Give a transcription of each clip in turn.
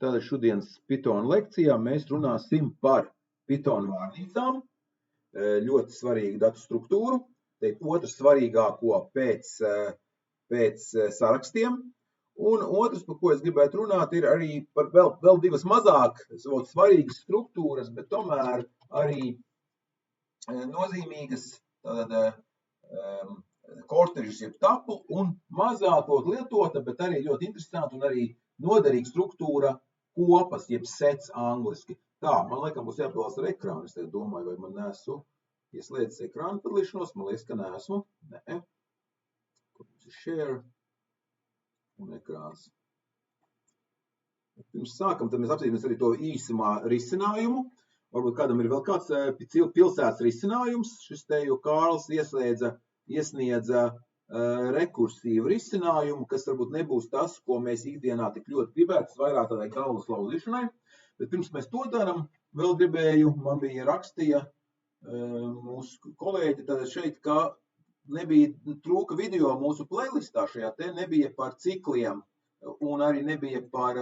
Tātad šodienas Python lekcijā mēs runāsim par Python vārnīcām, ļoti svarīgu datu struktūru, teikt otru svarīgāko pēc sarakstiem, un otrs, par ko es gribētu runāt, ir arī par vēl divas mazāk svarīgas struktūras, bet tomēr arī nozīmīgas, tātad kortežas jeb tapu un mazāk lietota, bet arī ļoti interesanti un arī noderīga struktūra kopas, jeb sets angliski. Tā, man laikam būs jāpiedalās ar ekrānu. Es domāju, vai man neesmu ieslēdzis ekrānu padalīšanos. Man liekas, ka neesmu. Nē. Kur mums ir share un ekrāns. Pirms sākam, tad mēs apsīsimies arī to īsumā risinājumu. Varbūt kādam ir vēl kāds pilsētas risinājums. Šis te jau Kārls iesniedza rekursīvu risinājumu, kas varbūt nebūs tas, ko mēs ikdienā tik ļoti gribētu, vairāk tādai galvas lauzīšanai. Bet pirms mēs to darām, vēl gribēju, man bija rakstīja mūsu kolēģi, tad šeit, ka trūka video mūsu playlistā šajā te, nebija par cikliem, un arī nebija par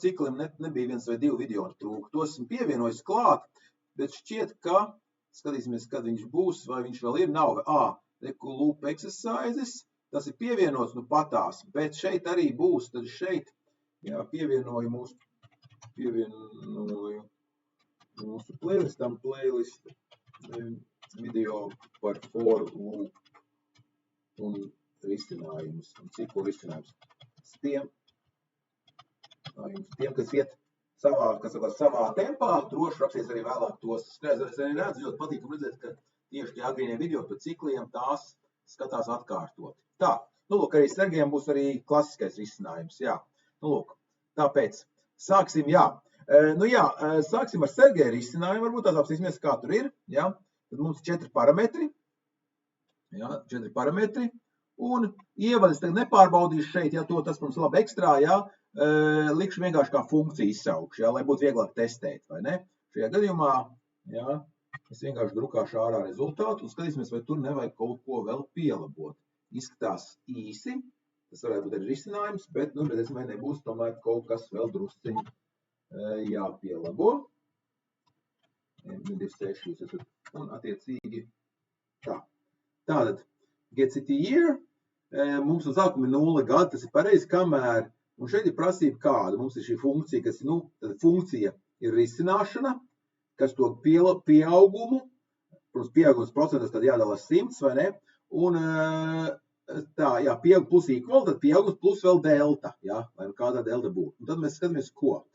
cikliem, nebija viens vai divi video trūka. To esmu pievienojis klāt, bet šķiet, ka, skatīsimies, kad viņš būs, vai viņš vēl ir, nav. Loop exercises, tas ir pievienots, patās, bet šeit arī būs, tad šeit, pievienoju mūsu playlistam, video par for loop un risinājumus, un ciklu risinājumus. Tiem, kas iet savā tempā, droši rakstīs arī vēlāk tos. Es arī redzu, ļoti patīkam redzēt, ka tieši tie agrīnie video par cikliem tās skatās atkārtot. Tā, arī Sergejam būs arī klasiskais risinājums, jā. Tāpēc sāksim, sāksim ar Sergeja risinājumu, varbūt tās apsīsimies, kā tur ir, jā. Tad mums ir 4 parametri, un ievadas tagad nepārbaudīšu šeit, tas mums labi ekstrā, likšu vienkārši kā funkciju izsaukšu, lai būtu vieglāk testēt, vai ne? Šajā gadījumā, es vienkārši drukāšu ārā rezultātu un skatīsimies, vai tur nevajag kaut ko vēl pielabot. Izskatās īsi, tas varētu būt arī risinājums, bet, vai nebūs tomēr kaut kas vēl drusciņi jāpielabo. 26, un attiecīgi tā. Tātad, getCityYear, mums uz sākuma ir 0 gadi, tas ir pareizi, kamēr, un šeit ir prasība kāda. Mums ir šī funkcija, kas, tad funkcija ir risināšana, kas to pieaugumu, protams, pieaugums procentos tad jādala 100, vai ne? Un tā, pieaugums plus equal, tad pieaugums plus vēl delta, lai kādā delta būtu. Un tad mēs skatāmies, ko?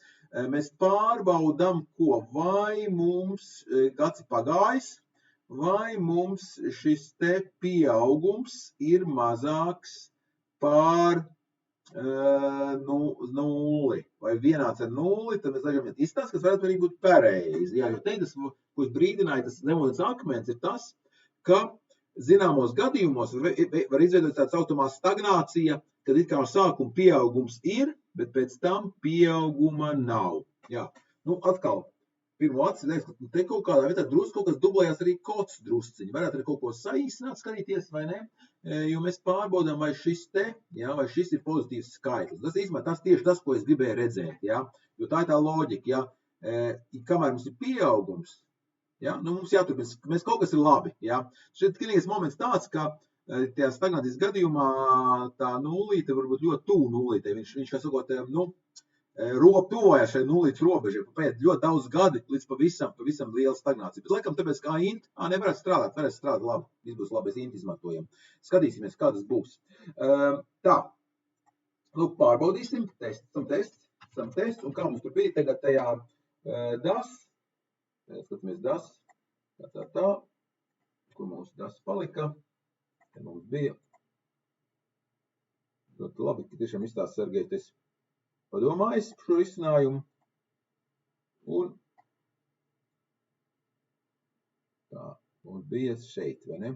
Mēs pārbaudam, vai mums gads ir pagājis, vai mums šis te pieaugums ir mazāks par 0, vai vienāds ar 0, tad mēs dažām izstāst, kas varētu arī būt pareizi. Jo te, ko es brīdināju, tas nemodens akmens ir tas, ka zināmos gadījumos var izveidot tāds automā stagnācija, kad it kā sākuma pieaugums ir, bet pēc tam pieauguma nav. Atkal, pirmo acis, ka te kaut kādā vietā kaut kas dublējās arī kods drusciņi. Varētu arī kaut ko saīsināt, skatīties, vai ne? Jo mēs pārbaudām, vai šis ir pozitīvs skaitlis. Tas īstenībā tieši tas, ko es gribēju redzēt, jo tā ir tā loģika, kamēr mums ir pieaugums, mums jāturpina, mēs kaut kas ir labi, Šeit klienties moments tāds, ka tajā stagnācijas gadījumā tā nulīte varbūt ļoti tuvu nulītei, viņš kā sakot, tuvojās šai nulītes robežai, pēc ļoti daudz gadi līdz pavisam liela stagnācija. Bet laikam tāpēc kā int, nevarētu strādāt labi, viss būs labi, mēs int izmantojam. Skatīsimies, kā tas būs. Tā, pārbaudīsim, tests, un kā mums tur bija tagad tajā DAS, skatāmies DAS, tā, kur mums DAS palika, te mums bija. Ļoti labi, ka tiešām izstāst Sergejs padomājis šo risinājumu. Un tā, mums bija šeit, vai ne?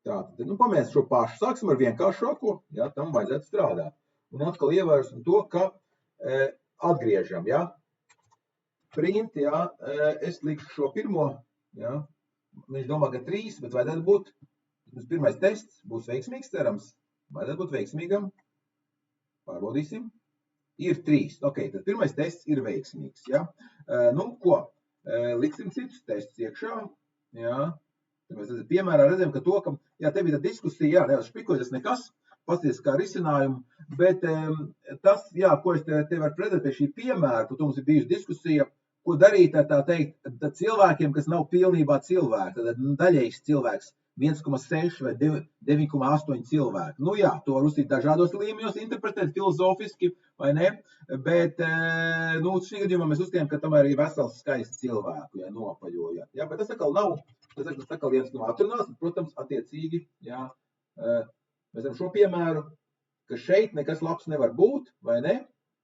Tā, tad, pamēģinām šo pašu. Sāksim ar vienkāršāko, tam vajadzētu strādāt. Un atkal ievērsim to, ka atgriežam, Print, es likšu šo pirmo, viņš domā, ka 3, bet vajadzētu būt Tas pirmais tests būs veiksmīgs, cerams. Vajadzētu būt veiksmīgam. Pārbaudīsim. Ir 3. Ok, tad pirmais tests ir veiksmīgs. Ja? Nu, ko? Liksim citus testus iekšā. Ja? Tad mēs piemērā redzam, ka to, ka jā, te bija tā diskusija, jā, nevar špikoties nekas, pasties kā risinājumu, bet tas, jā, ko es te varu prezentēt pie šī piemēra, par to mums ir bijusi diskusija, ko darīt ar tā teikt, cilvēkiem, kas nav pilnībā cilvēki, tad daļējs cilvēks 1,6 vai 9,8 cilvēki. Nu jā, to var uzstīt dažādos līmeņos, interpretēt filozofiski, vai ne? Bet, nu, šī gadījumā mēs uzskatām, ka tomēr ir vesels skaists cilvēku, ja nopaļojot. Jā, bet tas atkal nav, tas atkal viens no atrunās, protams, attiecīgi, jā, mēs varam šo piemēru, ka šeit nekas labs nevar būt, vai ne?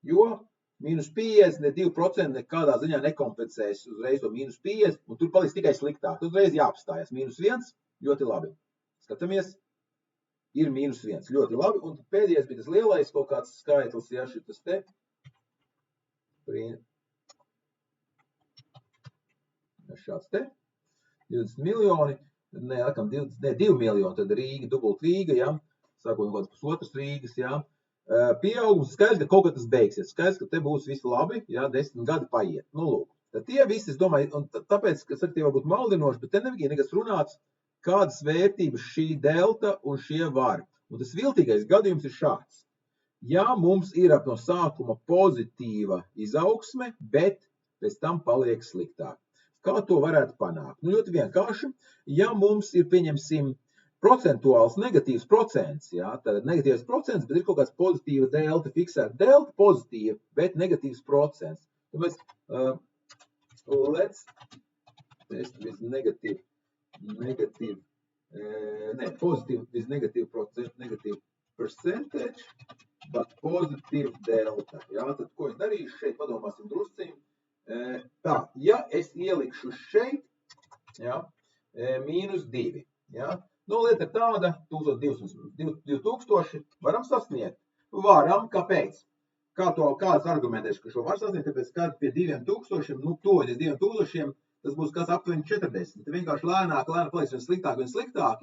Jo -50, ne 2% nekādā ziņā nekompensēs uzreiz to -50, un tur paliks tikai sliktāk. Tur uzreiz jāapstājas. -1, ļoti labi. Skatāmies, ir -1, ļoti labi. Un pēdējais bija tas lielais kaut kāds skaitlis, ja šitas te. Šāds te. 20 miljoni, ne, laikam 2 miljoni, tad Rīga, dubult Rīga, ja. Sākot no kādas pusotras Rīgas, ja. Pieaugums, skaidrs, ka kaut kad tas beigsies. Skaidrs, ka te būs visu labi, jā, 10 gadi paiet. Nu, lūk. Tad tie visi, es domāju, un tāpēc, ka saka, tie var būt maldinoši, bet te nebija nekas runāts, kādas vērtības šī delta un šie var. Un tas viltīgais gadījums ir šāds. Ja mums ir no sākuma pozitīva izaugsme, bet pēc tam paliek sliktāk. Kā to varētu panākt? Nu, ļoti vienkārši. Ja mums ir, pieņemsim, procentuāls negatīvs procents, jā, tad negatīvs procents, bet ir kaut kāds pozitīva delta, fiksēta delta pozitīva, bet negatīvs procents. Tāpēc, let's test with negative percentage, but positive delta. Jā, tad ko es darīšu šeit, padomāsim drusciņu. Tā, ja es ielikšu šeit, jā, -2, jā, nu, lieta ir tāda, 2000 varam sasniegt. Varam, kāpēc? Kāds argumentēs, ka šo var sasniegt, tāpēc, kad pie 2000, nu, toļas 2000, tas būs kāds aptuveni 40. Vienkārši lēnāk paliks vien sliktāk,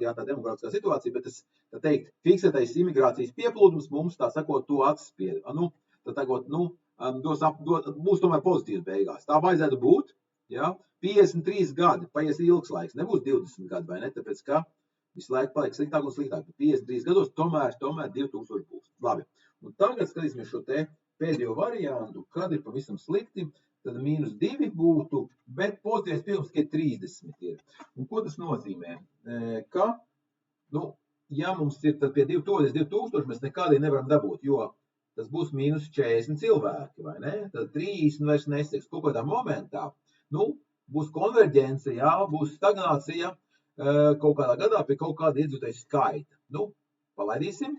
jā, tā demokrātiskā situācija, bet tas, tā teikt, fiksētais imigrācijas pieplūdums mums, tā sakot, to atspied. Nu, tā sakot, nu, būs tomēr pozitīvs beigās. Tā vajadzētu būt, jā, 53 gadi, paies ilgs laiks, nebūs 20 gadi, vai ne, tāpēc, ka visu laiku paliek sliktāk un sliktāk. 53 gados tomēr 2000 būs. Labi. Un tagad skatīsimies šo te pēdējo variantu, kad ir pavisam slikti, tad -2 būtu, bet pozitīvais pieaugums tikai 30 ir. Un ko tas nozīmē? Ka, nu, ja mums ir tad pie 2000 mēs nekādīgi nevaram dabūt, jo tas būs -40 cilvēki, vai ne? Tad 30 vairs neseks. Kaut kādā momentā, nu, būs konverģence, jā, būs stagnācija, kaut kādā gadā pie kaut kāda iedzīvotāju skaita. Nu, palaidīsim.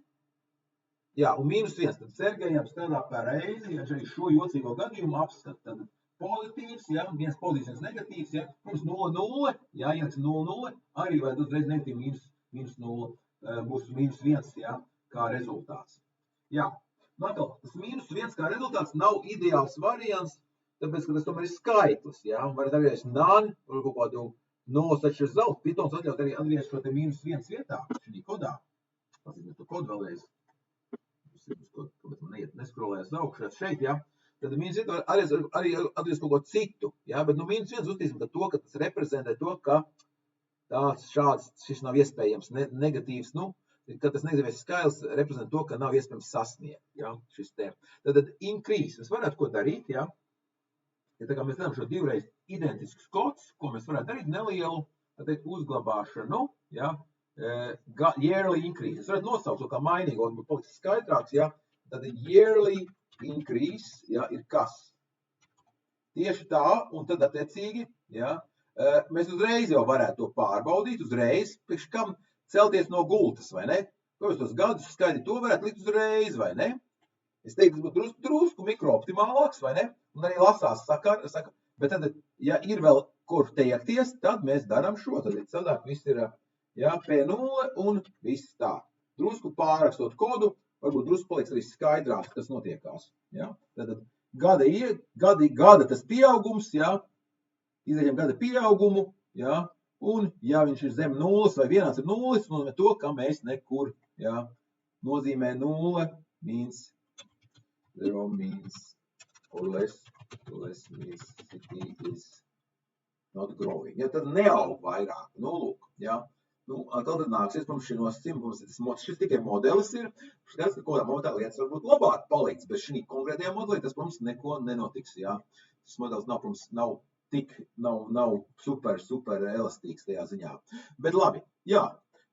Jā, un -1. Tad Sergejam strādā pareizi, ja arī šo jocīgo gadījumu apskat. Tad pozitīvs, ja, viens pozitīvs, viens negatīvs, ja, mums 0,0, ja, ieliksim 0,0, arī vai uzreiz negatīvi -0, būs -1, ja, kā rezultāts. Jā, atkal, tas -1 kā rezultāts nav ideāls variants, tāpēc, ka tas tomēr ir skaitlis, ja, un varat atgriezt none, vai kaut kādu nulles result. Pythons atļaut arī atgriezt šo te -1 vietā, šī kodā. Pazīmēt to kodu vēlreiz. Kāpēc man neskrolējas augšā šeit, ja. Tad -1 arī atgriezt kaut ko citu, ja, bet nu -1 uztīsim to, ka tas reprezentē to, ka šis nav iespējams negatīvs, nu, ka tas negatīvais skaitlis reprezentē to, ka nav iespējams sasniegt, ja, šis te. Tad increase, mēs varētu ko darīt, ja. Ja tā kā mēs darām šo divreiz identiskus kods, ko mēs varētu darīt nelielu, tā teikt, uzglabāšanu, ja, yearly increase. Es varētu nosaukt to kā mainīgu, un paliks skaidrāks, ja, tad yearly increase, ja, ir kas? Tieši tā, un tad attiecīgi, ja, mēs uzreiz jau varētu to pārbaudīt, uzreiz, priekš kam celties no gultas, vai ne? Ko jūs tos gadus skaidri to varētu likt uzreiz, vai ne? Es teiktu, tas būtu drusku mikrooptimālāks, vai ne? Un arī lasās saka, bet tad, ja ir vēl kur teikties, tad mēs darām šo. Tad sadāk viss ir, jā, P0 un viss tā. Drusku pārrakstot kodu, varbūt drusku paliks arī skaidrāk, kas notiekās. Jā? Tad gada tas pieaugums, jā, izveidam gada pieaugumu, jā, Un, ja viņš ir zem nulles vai vienāds ar nulles, nozīmē to, ka mēs nekur, jā, nozīmē 0 means 0 means or less means city is not growing. Ja tad neaug vairāk, nu, lūk, jā. Nu, tad nāksies mums šī nosacījuma, šis tikai modelis ir, skats, ka kādā momentā lietas varbūt labāk paliks, bet šī konkrētajā modelī tas, protams, neko nenotiks, jā. Tas modelis nav, protams, nav super elastīgs tajā ziņā. Bet labi, jā,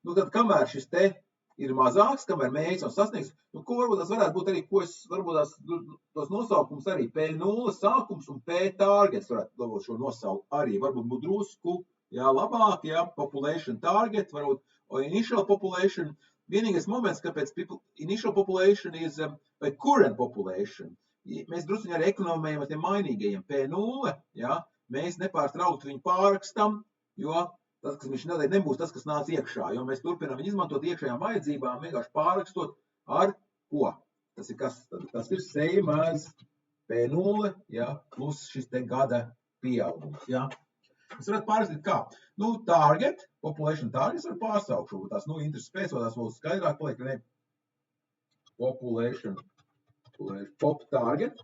nu tad kamēr šis te ir mazāks, kamēr mērķis nav sasniegts, nu, ko varbūt tas varētu būt arī, ko es varbūt tos nosaukums arī P0 sākums un P targets varētu šo nosaukt arī, varbūt būt drusku, jā, labāk, jā, population target, varbūt, or initial population. Vienīgais moments, kāpēc initial population is, vai current population, mēs druskuņi arī ekonomējam ar tiem mainīgajiem P0, jā, mēs nepārtraukti viņu pārrakstam, jo tas, kas viņš nedēļ nebūs tas, kas nāc iekšā, jo mēs turpinām viņu izmantot iekšējām vajadzībām, vienkārši pārrakstot ar ko? Tas ir kas? Tas ir same as P0, jā, plus šis te gada pieaugums, jā. Mēs varētu pārrakstīt kā? Nu, target, population targets var pārsaukt šo, tās, nu, intereses pēc, vai tās vēl skaidrāk paliek, ne? Population, pop target,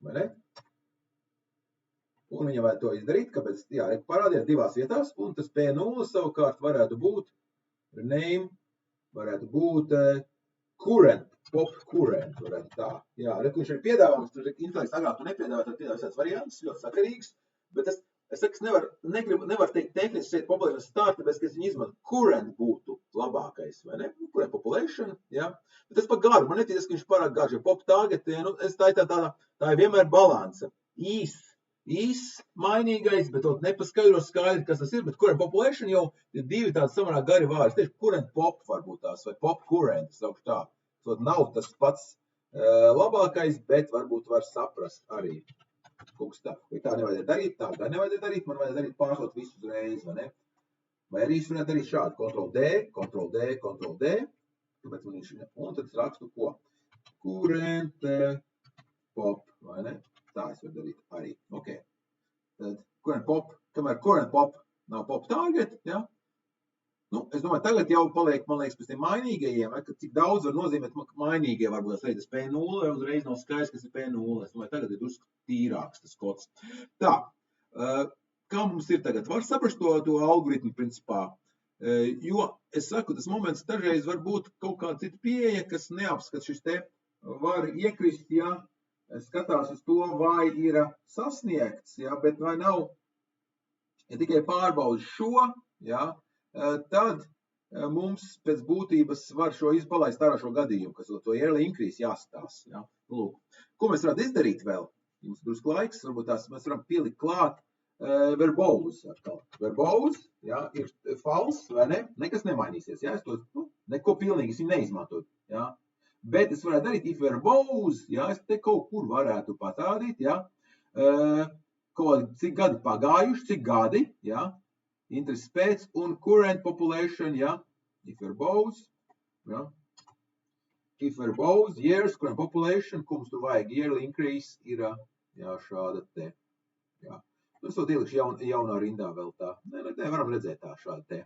vai ne? Un viņam vajag to izdarīt, kāpēc, jā, parādījās divās vietās, un tas P0 savukārt varētu būt, name, varētu būt current, pop current, varētu tā. Jā, viņš ir piedāvājums, tur intelekts agrāk tu nepiedāvā, tad piedāvā visāds variants, ļoti sakarīgs, bet es saku, nevar teikt tehniski šeit population start, tāpēc, ka es viņu izmantu. Current būtu labākais, vai ne? Current population, jā. Bet tas pa garu, man netīdas, ka viņš pārāk garš, jo pop target, nu, tā ir vienmēr balansa. Īs mainīgais, bet nepaskaidro skaidri, kas tas ir, bet current population jau ir divi tādi samērā gari vārdi. Tieši current pop varbūt tās, vai pop current, saukšu tā. Tad nav tas pats labākais, bet varbūt var saprast arī. Tā. Vai tā nevajadzētu darīt, tā nevajadzētu darīt, man vajadzētu darīt pārsot visu uzreiz, vai ne? Vai arī es varētu darīt šādi, Ctrl D, tāpēc man viņš, un tad es rakstu ko? Current pop, vai ne? Tā es varu darīt arī, ok. Tad current pop, kamēr current pop nav pop target, ja? Nu, es domāju, tagad jau paliek, man liekas, pēc tiem mainīgajiem, ka cik daudz var nozīmēt mainīgie, varbūt tas reiz P0, vai uzreiz nav skaidrs, kas ir P0. Es domāju, tagad ir drusku tīrāks tas kods. Tā, kā mums ir tagad? Var saprast to algoritmu principā, jo es saku, tas moments dažreiz var būt kaut kāda cita pieeja, kas neapskat šis te var iekrist, ja skatās uz to, vai ir sasniegts, ja, bet vai nav, ja tikai pārbaudz šo, ja, tad mums pēc būtības var šo izpalaist ārā šo gadījumu, kas to early increase jāstās. Ja? Lūk. Ko mēs varētu izdarīt vēl? Jums drusku laiks, varbūt tās mēs varam pielikt klāt verbose. Verbose, ja, ir false, vai ne? Nekas nemainīsies. Ja? Es to neko pilnīgi viņu neizmantotu. Ja? Bet es varētu darīt if verbose, ja? Es te kaut kur varētu patādīt, ja? Cik gadi pagājuši, cik gadi, ja? Intereses pēc un current population, ja, if verbose, ja, if verbose, years, current population, ko mums tur vajag, yearly increase ir, jā, šāda te, jā. Es to ielikšu jaunā rindā vēl tā, ne, varam redzēt tā šāda te.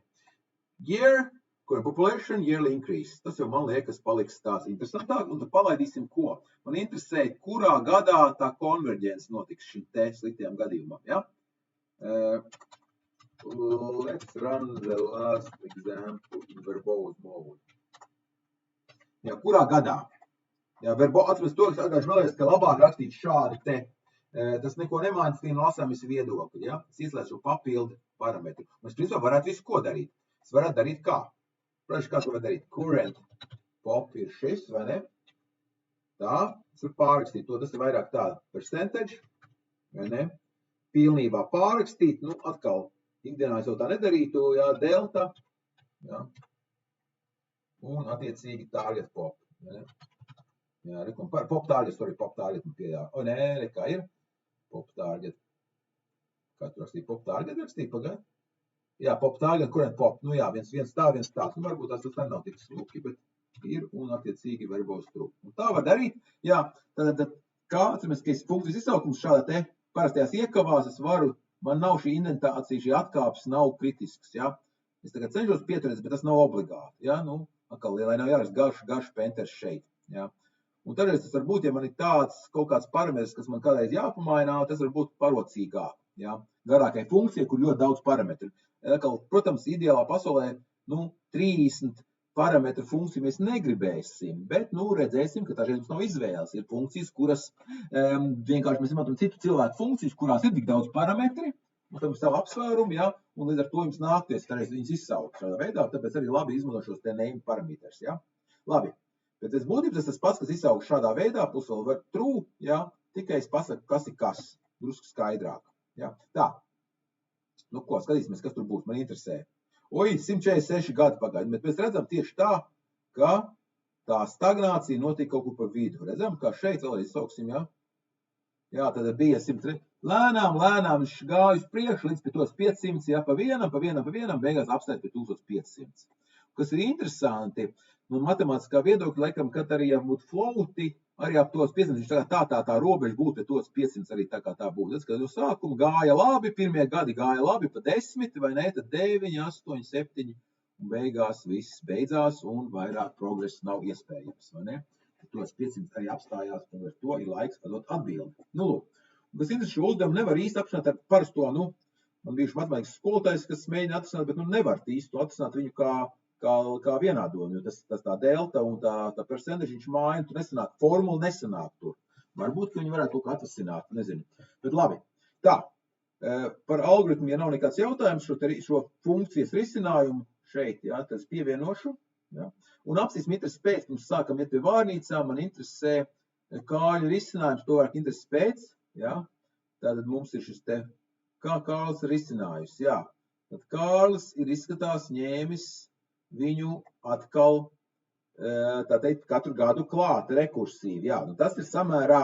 Year, current population, yearly increase, tas jau man liekas paliks tās interesantāk, un tad palaidīsim ko? Man interesē, kurā gadā tā konverģence notiks šim te sliktiem gadījumam, ja. Let's run the last example in verbose mode. Jā, kurā gadā? Jā, atceros to, kas atgājuši vēlreiz, ka labāk rakstīt šādi te. Tas neko nemaina, tiem lasām visi viedokļi, ja? Es ieslēdzu šo papildu parametru. Un es, principā, varētu visu ko darīt. Es varētu darīt kā? Protams, kā to var darīt? Current pop ir šis, vai ne? Tā, es varu pārrakstīt to, tas ir vairāk tāda percentage, vai ne? Pilnībā pārrakstīt, nu, atkal. Ikdienā es jau tā nedarītu, jā, delta, jā, un attiecīgi target pop, jā, pop target, man piedāvā, nē, kā ir, pop target, kā tu rakstīja, pop target rakstīja, pagāj, jā, pop target, current pop, nu jā, viens tā, nu varbūt tas tā nav tik sluki, bet ir, un attiecīgi verbose true, un tā var darīt, jā, tad kā, atceramies, ka es funkcijas izsaukums šādā te parastajās iekavās, es varu man nav šī indentācija, šī atkāpes nav kritisks, ja. Es tagad cenšos pieturēties, bet tas nav obligāti, ja, nu, atkal, lai nav jāraksta garš penters šeit, ja. Un tad tas var būt, ja man ir tāds kaut kāds parametrs, kas man kādreiz jāpamainā, tas var būt parocīgāk, ja, garākai funkcijai, kur ļoti daudz parametru. Protams, ideālā pasaulē, 30 parametru funkciju mēs negribēsim, bet, redzēsim, ka dažreiz mums nav izvēles. Ir funkcijas, kuras vienkārši mēs izmantojam citu cilvēku funkcijas, kurās ir tik daudz parametri, un tam ir savu apsvērumu, ja, un līdz ar to jums nākties, dažreiz viņas izsaukt šādā veidā, tāpēc arī labi izmanto šos te name parameters, ja. Labi. Bet es būtības tas pats, kas izsaukt šādā veidā, plus vēl var true, ja, tikai es pasaku, kas ir kas, drusku skaidrāk. Ja. Tā, ko, skatīsimies, kas tur būs, man interesē. 146 gadi pagaida, bet mēs redzam tieši tā, ka tā stagnācija notika kaut kur pa vidu. Redzam, kā šeit vēl izsauksim, ja. Jā, tad bija 100, lēnām viņš gāja uz priekšu līdz pie tos 500, ja, pa vienam, beigās apstājas pie 1500. Kas ir interesanti, matemātiskā viedokļa, laikam, kad arī būtu flauti, arī ap tos 500, tā robeža būtu pie tos 500 arī tā kā tā būtu. Tas, kad uz sākumu gāja labi, pirmie gadi gāja labi pa 10, vai ne, tad 9, 8, 7, un beigās viss beidzās, un vairāk progress nav iespējams, vai ne? Tos 500 arī apstājās, un ar to ir laiks padot atbildi. Lūk, kas interesanti, šo uzdevumu nevar īsti apšanāt ar parasto, man bijuši matemātikas skolotājs, kas mēģina atrisināt, bet nevar īsti atrisināt viņu kā vienādojumu, jo tas tā delta un tā percentage viņš māja, tur nesanāk, formula nesanāk tur. Varbūt, ka viņi varētu kaut kā atrisināt, nezinu. Bet labi. Tā, par algoritmu, ja nav nekāds jautājums, šo funkcijas risinājumu šeit, ja, tad es pievienošu. Ja. Un apsīsim interesi pēc, pirms sākam iet pie vārnīcām, man interesē Kārļa risinājums, to vairāk interesi pēc, ja. Tātad mums ir šis te, kā Kārlis ir risinājums, jā. Tad Kārlis ir izskatās ņēmis viņu atkal, tā teikt, katru gadu klāt, rekursīvi, jā. Tas ir samērā,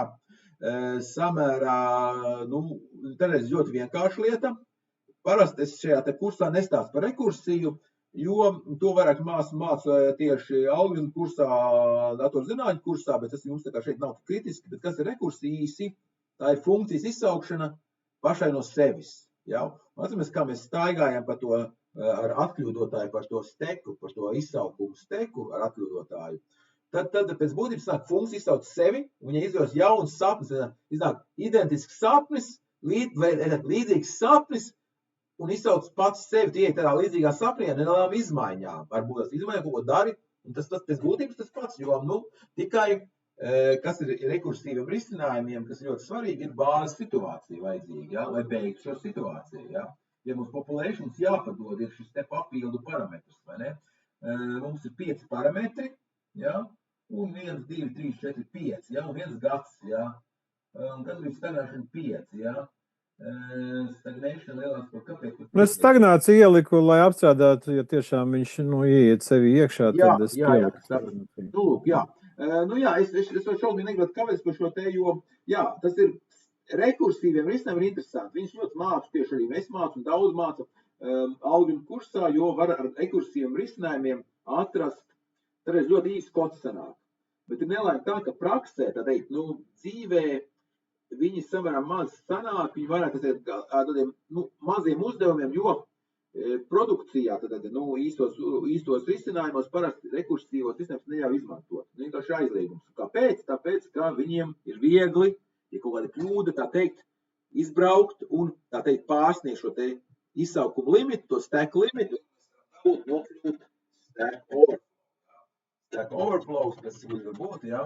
tāreiz ļoti vienkārša lieta. Parasti es šajā te kursā nestāstu par rekursiju, jo to vairāk mācu tieši algoritmu kursā, datorzinātņu kursā, bet tas jums tā kā šeit nav kritiski, bet kas ir rekursija īsi, tā ir funkcijas izsaukšana pašai no sevis. Ja? Atceramies, kā mēs staigājam par to ar atkļūdotāju, par to steku, par to izsaukumu steku ar atkļūdotāju. Tad pēc būtības nāk funkcija izsaukt sevi, un ja izvēlas jauns sapnis, iznāk identisks sapnis, līdzīgs sapnis, un izsauc pats sevi, tie ir tādā līdzīgā sapnī, ar nelielām izmaiņām. Varbūt tas izmaiņā kaut ko dari, un tas pēc būtības tas pats, jo, tikai, kas ir rekursīviem risinājumiem, kas ir ļoti svarīgi, ir bāzes situācija vajadzīga, ja, lai beigtu šo situāciju, ja. Ja mums populations jāpadod, ir šis te papildu parametrs, vai ne? Mums ir 5 parametri, ja, un 1, 2, 3, 4, 5, ja, un 1 gads, ja, un kas ir stagnēšana 5, ja. Stagnēšana lielās par kāpēc? Es stagnāciju ieliku, lai apstrādātu, ja tiešām viņš, ieiet sevi iekšā, tad es pieliku. Lūk, jā. Es šaubīgi negribētu kāpēc par šo te, jo, jā, tas ir rekursīviem risinājumiem interesanti. Viņš ļoti māca, tieši arī mēs mācu un daudz māca algoritmu kursā, jo var ar rekursīviem risinājumiem atrast, tāreiz ļoti īsti kods sanāk. Bet ir nelaime tā, ka praksē, tā teikt, dzīvē, viņi samērā maz sanāk, viņi varētu tādiem maziem uzdevumiem, jo produkcijā, īstos risinājumos parasti rekursīvos risinājumus neļauj izmantot. Vienkārši aizliegums. Kāpēc? Tāpēc, ka viņiem ir viegli, ja kaut kāda kļūda, tā teikt, izbraukt un, tā teikt, pārsniegt šo te izsaukumu limitu, to stack limitu, nokļūt stack overflow. Stack overflow, kas var būt, ja,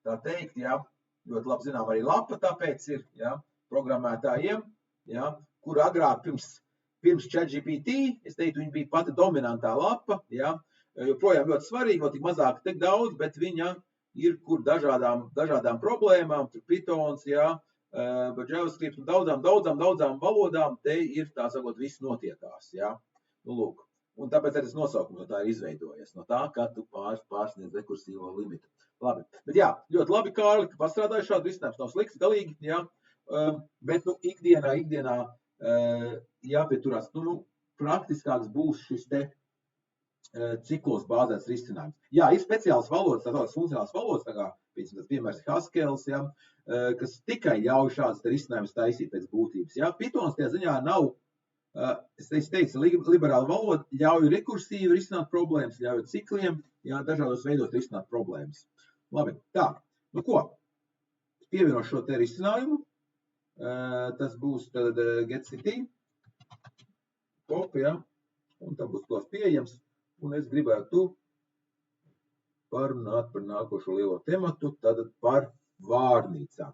tā teikt, ja. Ļoti labi zinām, arī lapa tāpēc ir, ja, programmētājiem, ja, kur agrāk pirms ChatGPT, es teiktu, viņa bija pati dominantā lapa, ja, joprojām ļoti svarīgi, vēl tik mazāk, tik daudz, bet viņa ir kur dažādām problēmām, tur Pythons, ja, JavaScript un daudzām valodām, te ir, tā sakot, viss notiekās, ja, lūk. Un tāpēc arī tas nosaukums no tā ir izveidojies, no tā, ka tu pārsniedz rekursīvo limitu. Labi. Bet jā, ļoti labi, Kārli, ka pastrādāju šādu risinājumu, nav slikts, galīgi, jā, bet, ikdienā jāpieturās, praktiskāks būs šis te ciklos bāzēts risinājums. Jā, ir speciāls valodas, tādas funkcionāls valodas, tā kā, piemērs Haskels, ja, kas tikai ļauj šādas risinājumus taisīt pēc būtības. Ja. Pythons tajā ziņā nav, es teicu, liberāla valoda ļauj rekursīvi risināt problēmas, ļauj cikliem, jā, dažādos veidos risināt problēmas. Labi, tā, nu ko, pievienošu šo te risinājumu, tas būs tad GetCity, pop, ja, un tam būs tos pieejams, un es gribētu parunāt par nākošo lielo tematu, tad par vārnīcām.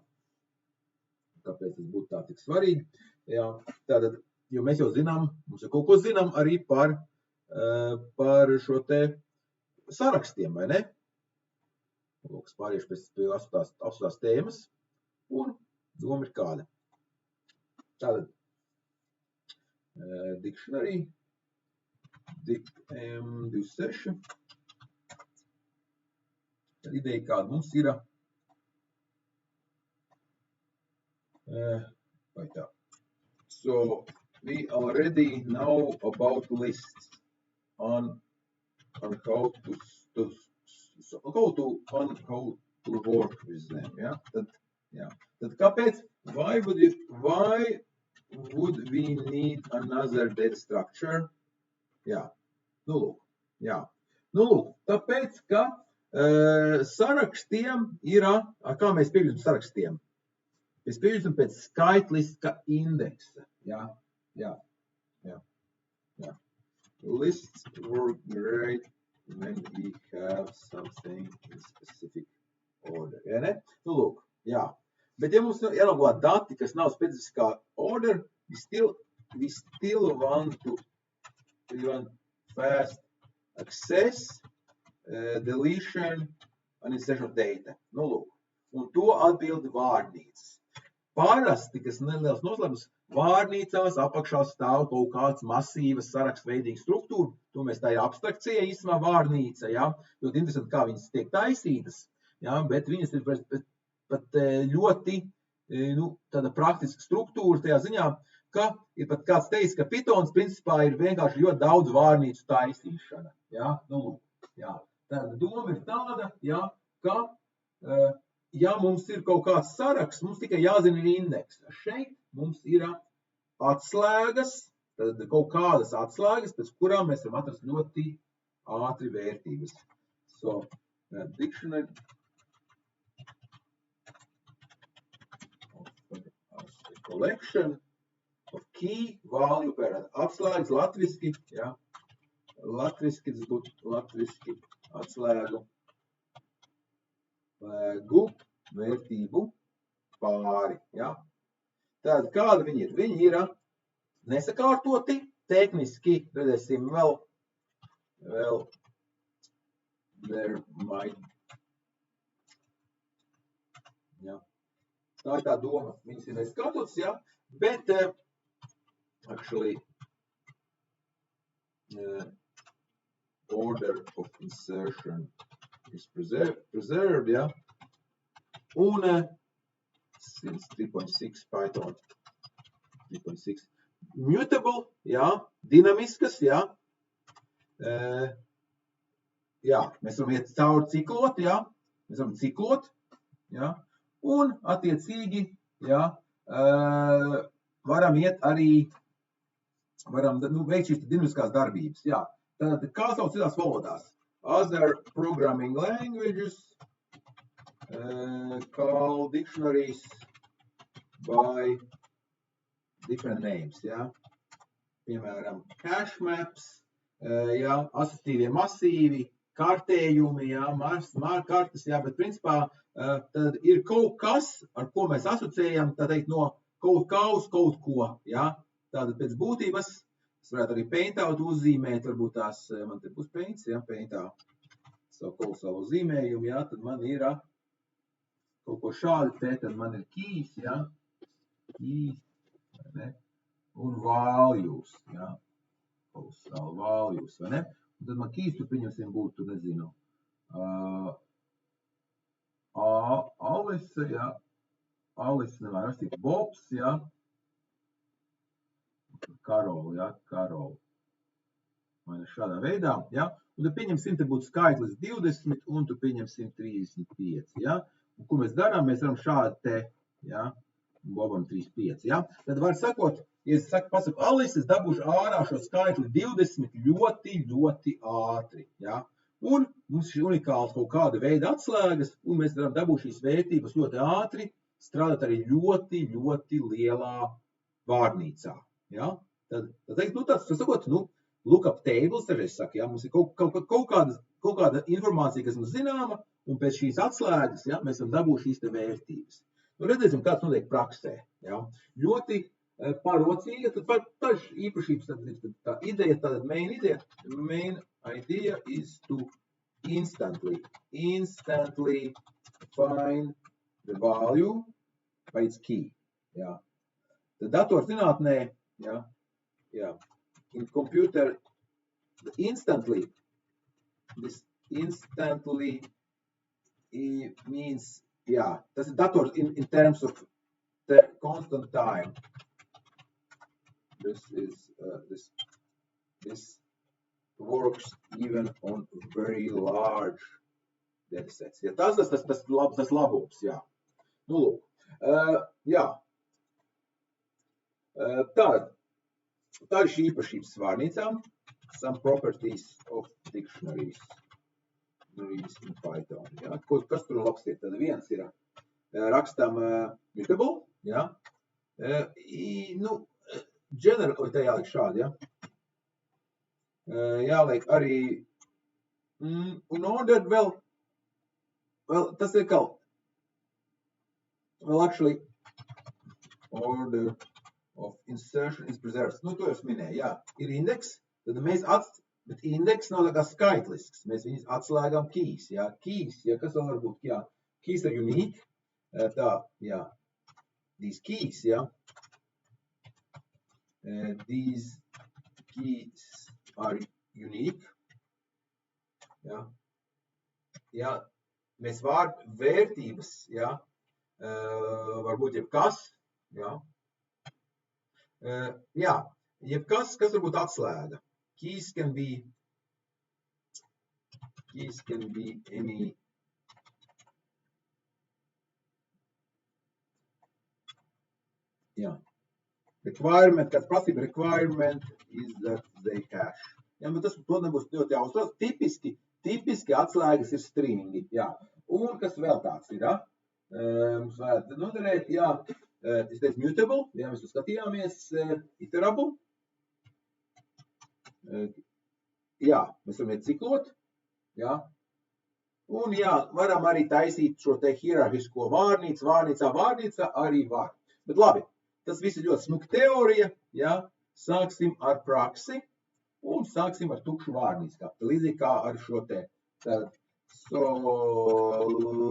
Kāpēc tas būtu tā tik svarīgi? Jā, tātad, jo mēs jau zinām, mums jau kaut ko zinām arī par šo te sarakstiem, vai ne? Lūks, pāriešu pie astotās tēmas, un doma ir kāda. Tātad, dictionary, dict-M26. Tad ideja kāda mums ir, vai tā. So, we already know about lists on how to work with them. Ja? Tad kāpēc? Why would we need another data structure? Jā, nu lūk, tāpēc, ka sarakstiem ir, kā mēs pieņemam sarakstiem? Mēs pieņemam pēc skaitliska indeksa. Jā. Lists work great when we have something in specific order. Ja, ne? Nu lūk, jā. Bet ja mums jānogulā dati, kas nav specifiskā order, we still want fast access, deletion and insertion of data. Nu lūk, un to atbildi vārnīcas. Parasti, kas neliels noslēpums, vārnīcās apakšā stāv kaut kāds masīvas sarakstveidīga struktūra, to mēs tā ir abstrakcija, īstenībā vārnīca, jā, ļoti interesanti, kā viņas tiek taisītas, jā, bet viņas ir pat ļoti, tāda praktiska struktūra tajā ziņā, ka ir pat kāds teicis, ka Pythons principā ir vienkārši ļoti daudz vārnīcu taisīšana, jā, nu lūk, jā. Tāda doma ir tāda, jā, ka, ja mums ir kaut kāds saraksts, mums tikai jāzina ir indeks. Šeit mums ir atslēgas, tad kaut kādas atslēgas, pēc kurām mēs varam atrast ļoti ātri vērtības. So, dictionary of collection of key value pair. Atslēgas latviski, jā. Latviski, tas būtu latviski atslēgu. Vērtību pāri. Ja? Tātad, kāda viņi ir? Viņi ir nesakārtoti, tehniski, redzēsim, vēl there might. Ja? Tā ir tā doma. Viņas ir nesakārtotas, ja? Bet actually order of insertion is preserved, ja? Un 3.6 Python 3.6 mutable, ja? Dinamiskas, ja? Jā, mēs varam iet cauri ciklot, ja? Mēs varam ciklot, ja? Un attiecīgi, ja? Varam iet arī, veikt šīs dinamiskās darbības, ja? Tad, kā sauc citās valodās? Other programming languages call dictionaries by different names, ja? Piemēram, hash maps, ja? Asociatīvie masīvi, kartējumi, ja? Kartes, ja? Bet principā tad ir kaut kas, ar ko mēs asociējam, tā teikt, no kaut kā uz kaut ko, ja? Tātad pēc būtības es varētu arī paintout uzzīmēt, varbūt tās, man te būs paints, ja, paintout savu zīmējumu, ja, tad man ir kaut ko šādi te, tad man ir keys, ja, keys, vai ne, un values, ja, values, vai ne, un tad man keys, tu pieņemsim būtu, nezinu, Alice, ja, Alice nevar rastīt, Bobs, ja, Karol, ja, Karol. vai šādā veidā, ja? Un tad pieņemsim, te būtu skaitlis 20, un tu pieņemsim 35, ja? Un ko mēs darām? Mēs varam šādi te, ja? Bobam 35, ja? Tad var sakot, ja es pasaku, Alis, es dabūšu ārā šo skaitli 20 ļoti, ļoti ātri, ja? Un mums ir unikāls kaut kāda veida atslēgas, un mēs varam dabūt šīs vērtības ļoti ātri, strādāt arī ļoti, ļoti lielā vārnīcā. Ja? Tad tāds, sakot, lookup tables, tažreiz saka, ja? Mums ir kaut kāda informācija, kas mums zināma, un pēc šīs atslēgas, ja, mēs varam dabūt šīs te vērtības. Redzēsim, kāds notiek praksē. Ja? Ļoti parocīga, tad tažas īpašības, tā ideja, tāda main idea is to instantly find the value by its key. Ja? Tad datorzinātnē, ja, in computer, instantly, this instantly means, tas ir dators in terms of the constant time. This works even on very large datasets. Ja, tas labums, jā. Lūk. Jā. Tā ir šī īpašības vārnīcām. Some properties of dictionaries in Python. Ja. Kas tur labs ir? Tad viens ir rakstam mutable. Ja. General, tā jāliek šādi, ja. Jāliek arī un ordered vēl tas ir kaut actually order of insertion is preserved. To es minēju, jā. Ir indeks, tad mēs bet indeks nav tā kā skaitlisks. Mēs viņus atslēgām keys, jā. Keys, jā, kas vēl var būt, jā. Keys are unique. Tā, jā. These keys, jā. These keys are unique. Jā. Jā. Mēs vērtības, jā. Varbūt jebkas, jā. Jā, jebkas, kas varbūt atslēga. Keys can be any requirement, kāds prasība requirement is that they hash. Jā, bet to nebūs ļoti jāuztrauc. Tipiski atslēgas ir stringi, jā. Un kas vēl tāds ir, jā? Mums vajadzētu noderēt, jā. Es teicu mutable, jā, mēs skatījāmies, iterable. Jā, mēs varam iet ciklot, jā. Un jā, varam arī taisīt šo te hierarhisko vārnīcā arī var. Bet labi, tas viss ir ļoti smuka teorija, jā. Sāksim ar praksi un sāksim ar tukšu vārnīcu. Līdzīgi kā ar šo te. Tad, so,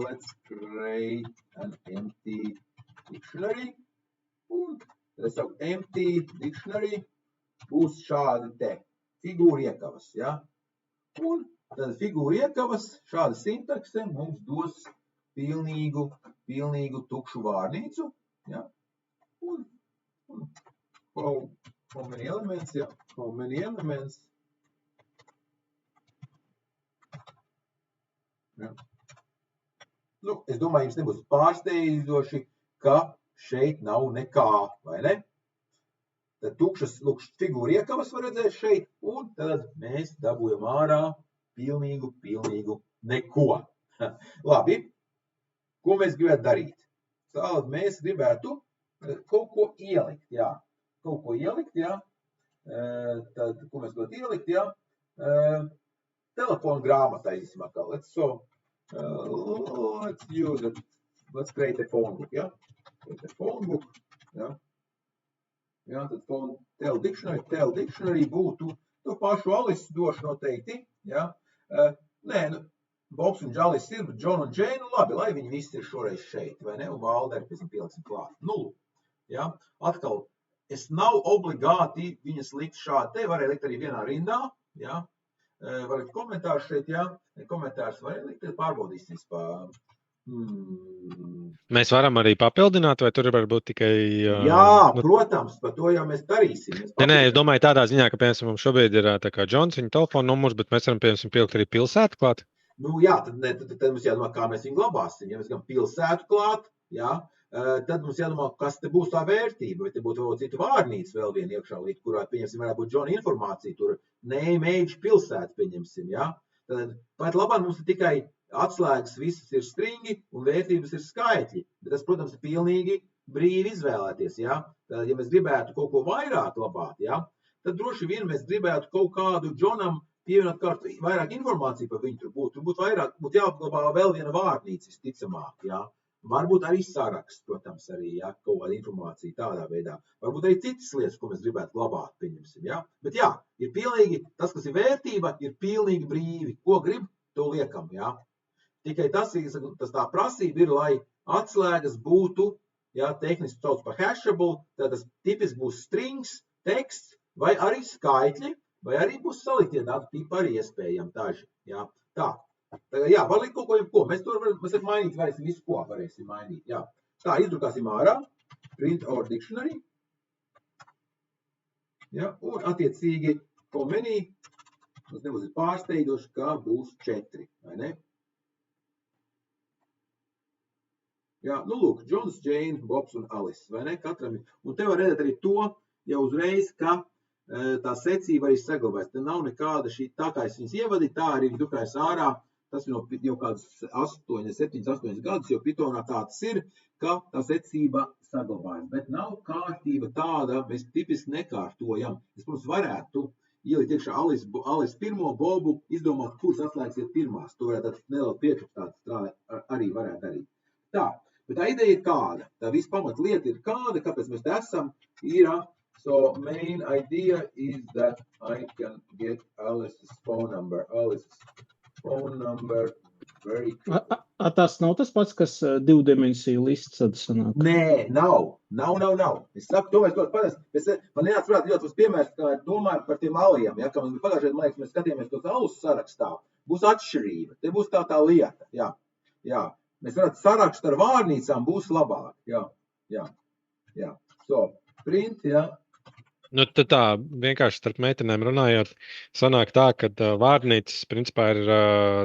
let's create an empty dictionary, un tad es saku empty dictionary, būs šādi te figūra iekavas, ja? Un tad figūra iekavas, šāda sintakse mums dos pilnīgu tukšu vārnīcu, ja? Un how many elements, ja? How many elements. Ja. Es domāju, jums nebūs pārsteidzoši, ka šeit nav nekā, vai ne? Tad tukšas figūra iekavas var redzēt šeit, un tad mēs dabūjam ārā pilnīgu neko. Labi, ko mēs gribētu darīt? Tālāk mēs gribētu kaut ko ielikt, jā. Kaut ko ielikt, jā. Tad, ko mēs gribētu ielikt, jā. Telefonu grāmatā izsim atkal. Let's create a phone book, ja? Create a phone book, ja? Jā, tad tel dictionary būtu, to pašu Alice došu noteikti, ja? Nē, Bobs un Džalis ir, bet John un Jane, labi, lai viņi visi ir šoreiz šeit, vai ne? Un Valderi pēc tam pieliksim klāt. Ja? Atkal, es nav obligāti viņas likt šādi, te varēja likt arī vienā rindā, ja? Var likt komentārus šeit, jā. Komentārus var likt, pārbaudīsim Mēs varam arī papildināt, vai tur var būt tikai... Jā, protams, par to jau mēs darīsim. Nē, es domāju tādā ziņā, ka, piemēram, mums šobrīd ir tā kā Džons, viņa telefona numurs, bet mēs varam, piemēram, pielikt arī pilsētu klāt. Nu jā, tad mums jādomā, kā mēs viņu glabāsim. Ja mēs gribam pilsētu klāt, jā, tad mums jādomā, kas te būs tā vērtība. Vai te būtu vēl citu vārnīcu vēl viena iekšā, līdz kurā, pieņemsim, varētu būt Džona informācija, tur name, age, pilsētu, pieņemsim, jā. Tad pat labāk mums ir tikai atslēgas, visas ir stringi un vērtības ir skaitļi. Bet tas, protams, ir pilnīgi brīvi izvēlēties, jā. Tad, ja mēs gribētu kaut ko vairāk glabāt, jā, tad droši vien mēs gribētu kaut kādu Džonam pievienot kārtu vairāk informāciju par viņu tur būtu. Tur būtu jāapglabā vēl viena vārnīca, visticamāk, jā. Varbūt arī saraksts, protams, arī, jā, kaut kāda informācija tādā veidā. Varbūt arī citas lietas, ko mēs gribētu glabāt, pieņemsim, jā. Bet jā, ir pilnīgi, tas, kas ir vērtība, ir pilnīgi brīvi. Ko grib, to liekam, jā. Tikai tas tā prasība ir, lai atslēgas būtu, jā, tehniski sauc par hashable, tad tas tipiski būs strings, teksts vai arī skaitļi, vai arī būs saliktie datu tipi arī iespējami daži, jā. Tā. Tagad, jā, var likt kaut ko jebko. Mēs varam mainīt, varēsim visu ko varēsim mainīt, jā. Tā, izdrukāsim ārā, print our dictionary, jā, un attiecīgi komenī, mums nebūs pārsteidzoši, ka būs 4, vai ne? Jā, nu lūk, Džons, Džeina, Bobs un Alice, vai ne? Katram ir. Un te var redzēt arī to, jau uzreiz, ka tā secība arī saglabājas. Te nav nekāda šī, tā kā es viņas ievadīju, tā arī drukājas ārā. Tas jau kādus 7-8 gadus, jo Pythonā tāds ir, ka tā secība saglabājas. Bet nav kārtība tāda, mēs tipiski nekārtojam. Es, protams, varētu ielikt iekšā Alice pirmo, Bobu, izdomāt, kuras atslēgas ir pirmās. To varētu nelielu priekšapstādi arī varētu darīt. Tā, bet tā ideja ir kāda. Tā viss pamatlieta ir kāda, kāpēc mēs te esam, ir, so main idea is that I can get Alice's phone number. Phone number very quick. Tas nav tas pats, kas divdimensiju lists sanāk? Nē, nav. Es saku, to mēs ļoti parasti. Man nenāc prāt ļoti piemērs, kā domāju par tiem aliem. Ja, ka pagājušajā, man liekas, mēs skatījāmies tos alus sarakstā. Būs atšķirība. Te būs tā lieta. Jā. Mēs varētu sarakstu ar vārnīcām būs labāk. Jā. So, print, jā. Nu, tad tā, vienkārši starp meitenēm runājot, sanāk tā, ka vārnīcas, principā, ir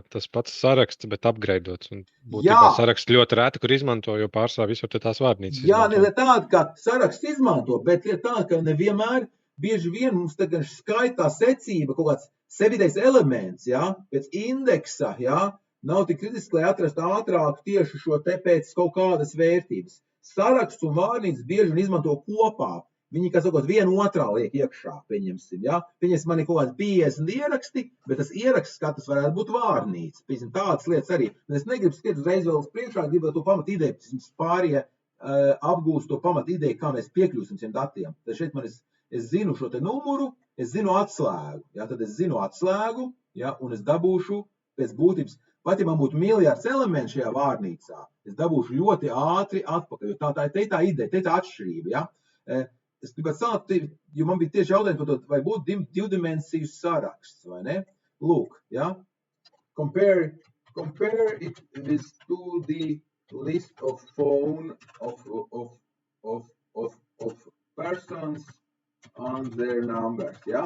tas pats saraksts, bet upgradeots. Un būtībā saraksts ļoti rēti, kur izmanto, jo pārsvarā visur tās vārnīcas izmanto. Jā, ne tāda, ka saraksts izmanto, bet ir tā, ka nevienmēr, bieži vien mums tagad skaitā secība, kaut kāds sevidējs elements, jā, pēc indeksa, jā, nav tik kritiski, lai atrastu ātrāk tieši šo te pēc kaut kādas vērtības. Saraksts un vārnīcas bieži vien izmanto kopā. Viņi, kā sakot, vienu otrā liek iekšā, pieņemsim, jā. Pieņemsim, man ir kaut kādi 50 ieraksti, bet tas ieraksts katrs varētu būt vārnīca. Pieņemsim, tādas lietas arī. Es negribu skriet uzreiz vēl uz priekšā, gribu to pamat ideju, pēc pārējie apgūst to pamat ideju, kā mēs piekļūsim šiem datiem. Tad šeit man es zinu šo te numuru, es zinu atslēgu, jā, tad es zinu atslēgu, jā, un es dabūšu pēc būtības. Pat, ja man būtu miljards elementi šajā vārnīcā, es dabūšu ļoti ātri atpakaļ, jo tā ideja, tā atšķirība, jā. Es gribētu sākt, jo man bija tieši jautājums par to, vai būtu divdimensiju saraksts, vai ne? Lūk, jā. Compare it with to the list of phone of persons and their numbers, jā.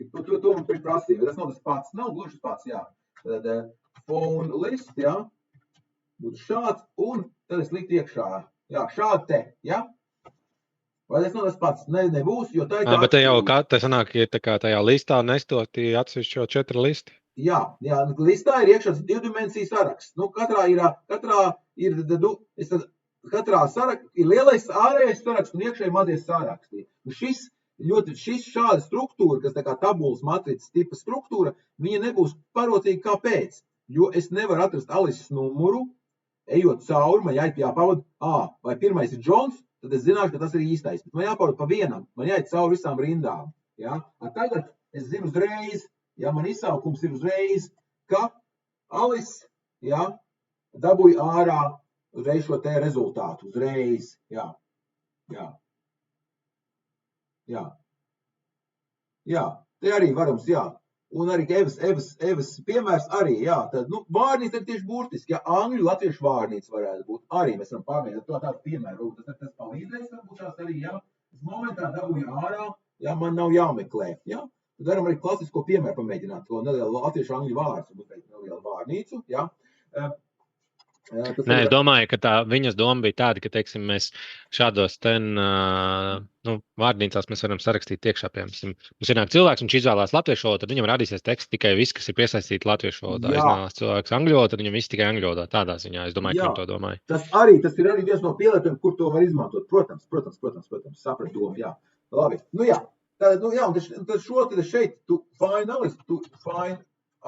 To man prasīja, tas nav tas pats, nav gluži pats, jā. Tad phone list, jā, būtu šāds, un tad es liktu iekšā, jā, šādi te, jā. Vai tas nav tas pats? Nebūs, jo tā ir tā... Bet te jau te sanāk, ja tā kā tajā listā nestoti atsevišķo 4 listi? Jā, listā ir iekšā divdimensiju saraksts. Nu, katrā saraksts ir lielais ārējais saraksts un iekšēji mazie saraksti. Šis šāda struktūra, kas tā kā tabulas matricas tipa struktūra, viņa nebūs parocīga kāpēc? Jo es nevaru atrast Alices numuru, ejot cauri, man jāpavada, vai pirmais ir Džons, tad es zināšu, ka tas ir īstais. Bet man jāpavada pa vienam, man jāiet cauri visām rindām. Ja? Tagad es zinu uzreiz, ja man izsaukums ir uzreiz, ka Alice, ja, dabūja ārā uzreiz šo te rezultātu. Uzreiz, jā. Te arī varams, jā. Un arī Evas piemērs arī, jā, tad, vārnīca ir tieši burtiski, ja angļu latviešu vārnīca varētu būt, arī mēs varam pārmēģināt to tādu piemēru, tas palīdzēs, varbūt tās arī, jā, es momentā dabūju ārā, jā, man nav jāmeklē, jā, tad varam arī klasisko piemēru pamēģināt, to nelielu latviešu angļu vārds, varbūt nelielu vārnīcu, jā. Nē, es domāju, ka viņas doma bija tāda, ka, teiksim, mēs šādos vārnīcās mēs varam sarakstīt iekšā, piemēram, mums ir cilvēks, viņš izvēlās latviešu valodu, tad viņam radīsies teksts tikai viss, kas ir piesaistīts latviešu valodā. Izvēlās cilvēks angļu valodu, tad viņam viss tikai angļu valodā. Tādā ziņā, es domāju, ka viņi to domāja. Tas ir arī viens no pielietojumiem, kur to var izmantot. Protams, saprat domu, jā. Labi, jā. Tad, un tad šo tad šeit, tu find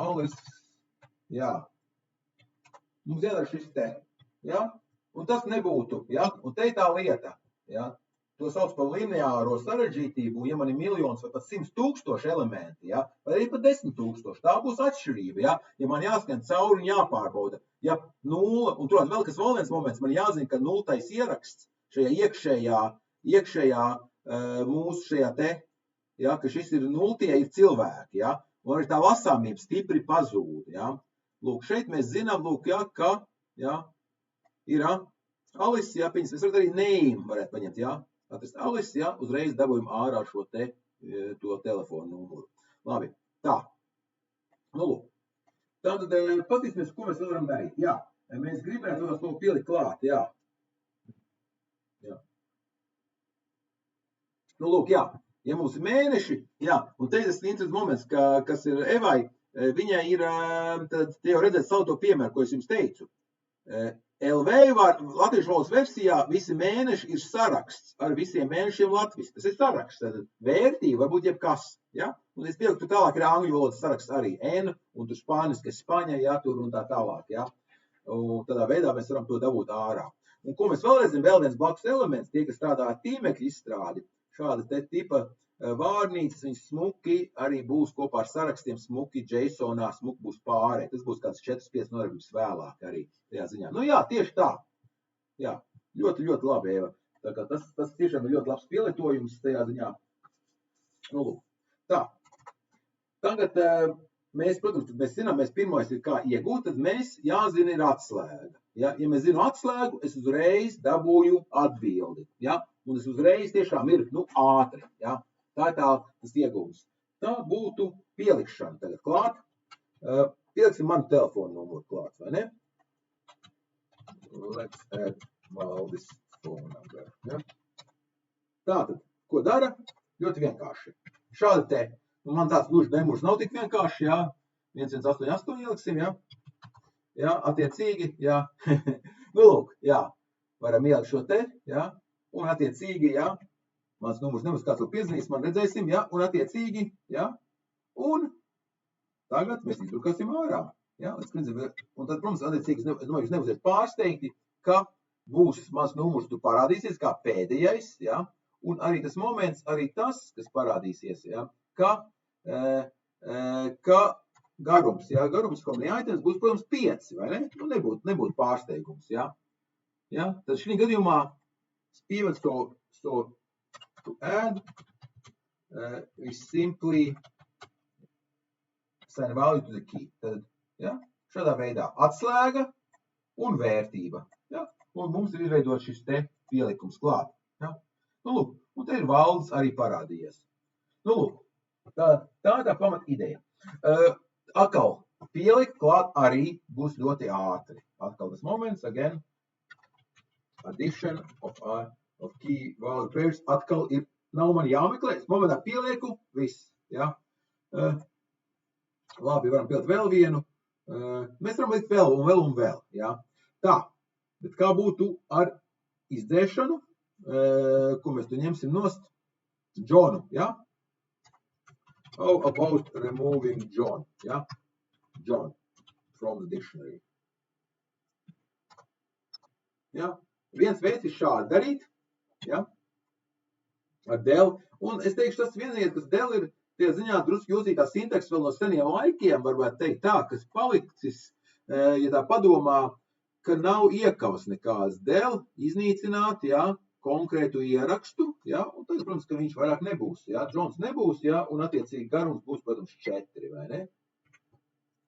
Alice, jā. Mums jādara šis te, ja? Un tas nebūtu, ja? Un te ir tā lieta, ja? To sauc par lineāro sarežģītību, ja man ir miljons vai pat 100,000 elementi, ja? Vai arī pat 10,000, tā būs atšķirība, ja? Ja man jāskan cauri un jāpārbauda, ja nulle, un turāt vēl viens moments, man jāzina, ka nultais ieraksts šajā iekšējā mūsu šajā te, ja? Ka šis ir nultie ir cilvēki, ja? Un arī tā lasāmība stipri pazūd, ja? Lūk, šeit mēs zinām, ka ir Alice, jā, es varu arī name varētu paņemt, jā, atrast Alice, jā, uzreiz dabūjam ārā šo to telefonu numuru. Labi, tā. Lūk, tātad patīsimies, ko mēs vēl varam darīt. Jā, mēs gribētu to pielikt klāt, jā. Lūk, jā, ja mums ir mēneši, jā, un te ir tas interesants moments, kas ir Evai, viņai ir, tad te jau redzēt savu to piemēru, ko es jums teicu. LV latviešu valodas versijā visi mēneši ir saraksts ar visiem mēnešiem latviski. Tas ir saraksts, tad vērtība var būt jebkas, ja? Un es pieliktu tālāk ir angļu valodas saraksts arī N, un tur spāniski Spaņa, ja, tur un tā tālāk, ja? Un tādā veidā mēs varam to dabūt ārā. Un ko mēs vēl redzam, vēl viens blakus elements, tie, kas strādā ar tīmekļu izstrādi, šāda te tipa vārnīcas, viņas smuki arī būs kopā ar sarakstiem smuki JSONā, smuki būs pārē. Tas būs kāds 4-5 norādījums vēlāk arī tajā ziņā. Jā, tieši tā. Jā, ļoti, ļoti labi, Eva. Tā kā tas tiešām ir ļoti labs pielietojums tajā ziņā. Lūk. Tā. Tagad mēs, protams, mēs zinām, mēs pirmais ir kā iegūt, tad mēs jāzina ir atslēga. Ja mēs zinu atslēgu, es uzreiz dabūju atbildi. Ja? Un es uzreiz tiešām ir, ātri. Ja? Tā ir tas iegūms. Tā būtu pielikšana tagad klāt. Pieliksim manu telefonu numuru klāt, vai ne? Let's add Valdis phone number. Ja? Tātad, ko dara? Ļoti vienkārši. Šādi te, man tāds gluži demurs nav tik vienkārši, jā. 1188 ieliksim, jā. Jā, attiecīgi, jā. Lūk, jā. Varam ielikt šo te, jā. Un attiecīgi, jā. Mans numurs nebūs kāds vēl piezvanīs, man redzēsim, jā, un attiecīgi, jā, un tagad mēs izdrukāsim ārā, jā, un tad, protams, attiecīgi, jūs nebūsiet pārsteigti, ka būs mans numurs tur parādīsies kā pēdējais, jā, un arī tas moments, arī tas, kas parādīsies, jā, ka garums, jā, garums kombinē items būs, protams, 5, vai ne? Nebūtu pārsteigums, jā, jā, tad šī gadījumā even so to add, we simply send value to the key. Tad, ja, šādā veidā atslēga un vērtība. Ja, un mums ir izveidot šis te pielikums klāt. Ja. Lūk, un te ir valdes arī parādījies. Lūk, tā pamat ideja. Atkal, pielikt klāt arī būs ļoti ātri. Atkal tas moments, again, addition of key value pairs atkal ir, nav man jāmeklē, es momentā pielieku, viss, ja. Labi, varam pielikt vēl vienu, mēs varam likt vēl, ja. Tā, bet kā būtu ar izdzēšanu, ko mēs tu ņemsim nost? Johnu, ja. How about removing John, ja. John from the dictionary. Ja, viens veids ir šādi darīt, ja, ar Dell. Un es teikšu, tas vienīgais, kas Dell ir tie ziņā drusku jūtītā sintaks vēl no seniem laikiem, varētu teikt tā, kas palicis, ja tā padomā, ka nav iekavas nekādas Dell iznīcināt, ja, konkrētu ierakstu, ja, un tad, protams, ka viņš vairāk nebūs, ja, Džons nebūs, ja, un attiecīgi garums būs, protams, 4, vai ne?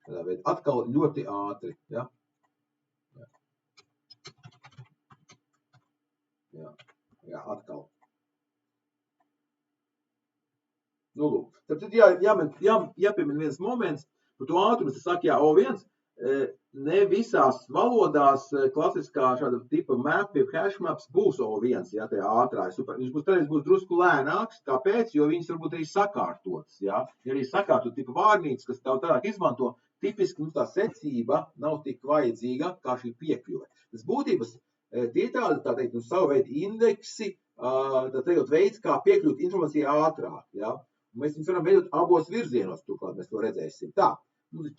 Tādā veidā atkal ļoti ātri, ja. Jā, atkal. Nu, lūk. Tad jāpiemina viens moments, par to ātrumu, es saku, jā, O1, ne visās valodās klasiskā šāda tipa map, hash maps būs O1, ja, tajā ātrā. Viņš būs drusku lēnāks, kāpēc? Jo viņas varbūt arī sakārtotas, ja. Ja arī sakārtot tipa vārnīcas, kas tev tālāk izmanto, tipiski mums tā secība nav tik vajadzīga, kā šī piekļuve. Tas būtības, tie tādi, tā teikt, savu veidu indeksi, tā teikt, veids, kā piekļūt informācijai ātrāk, ja. Un mēs viņus varam veidot abos virzienos, turklāt mēs to redzēsim. Tā, mums ir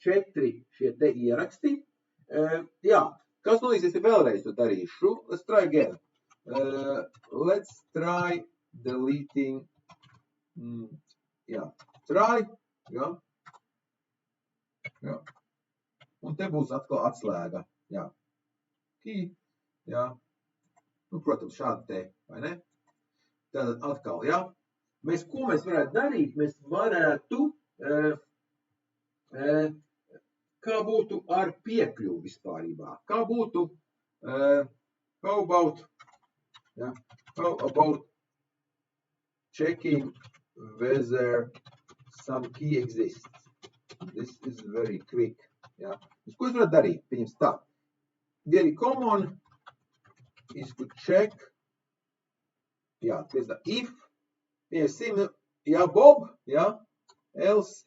4 šie te ieraksti. Jā, kas nolīsies, ja vēlreiz to darīšu? Let's try again. Let's try deleting. Jā, try. Jā. Jā. Un te būs atkal atslēga. Jā. Key. Jā. Nu, protams, šādi te, vai ne? Tātad atkal, jā. Ko mēs varētu darīt? Mēs varētu, kā būtu ar piekļuvi vispārībā? Kā būtu, how about checking whether some key exists? This is very quick. Jā. Ko es varētu darīt? Pieņems tā. Very common is to check, jā, if, ja Bob, ja, else,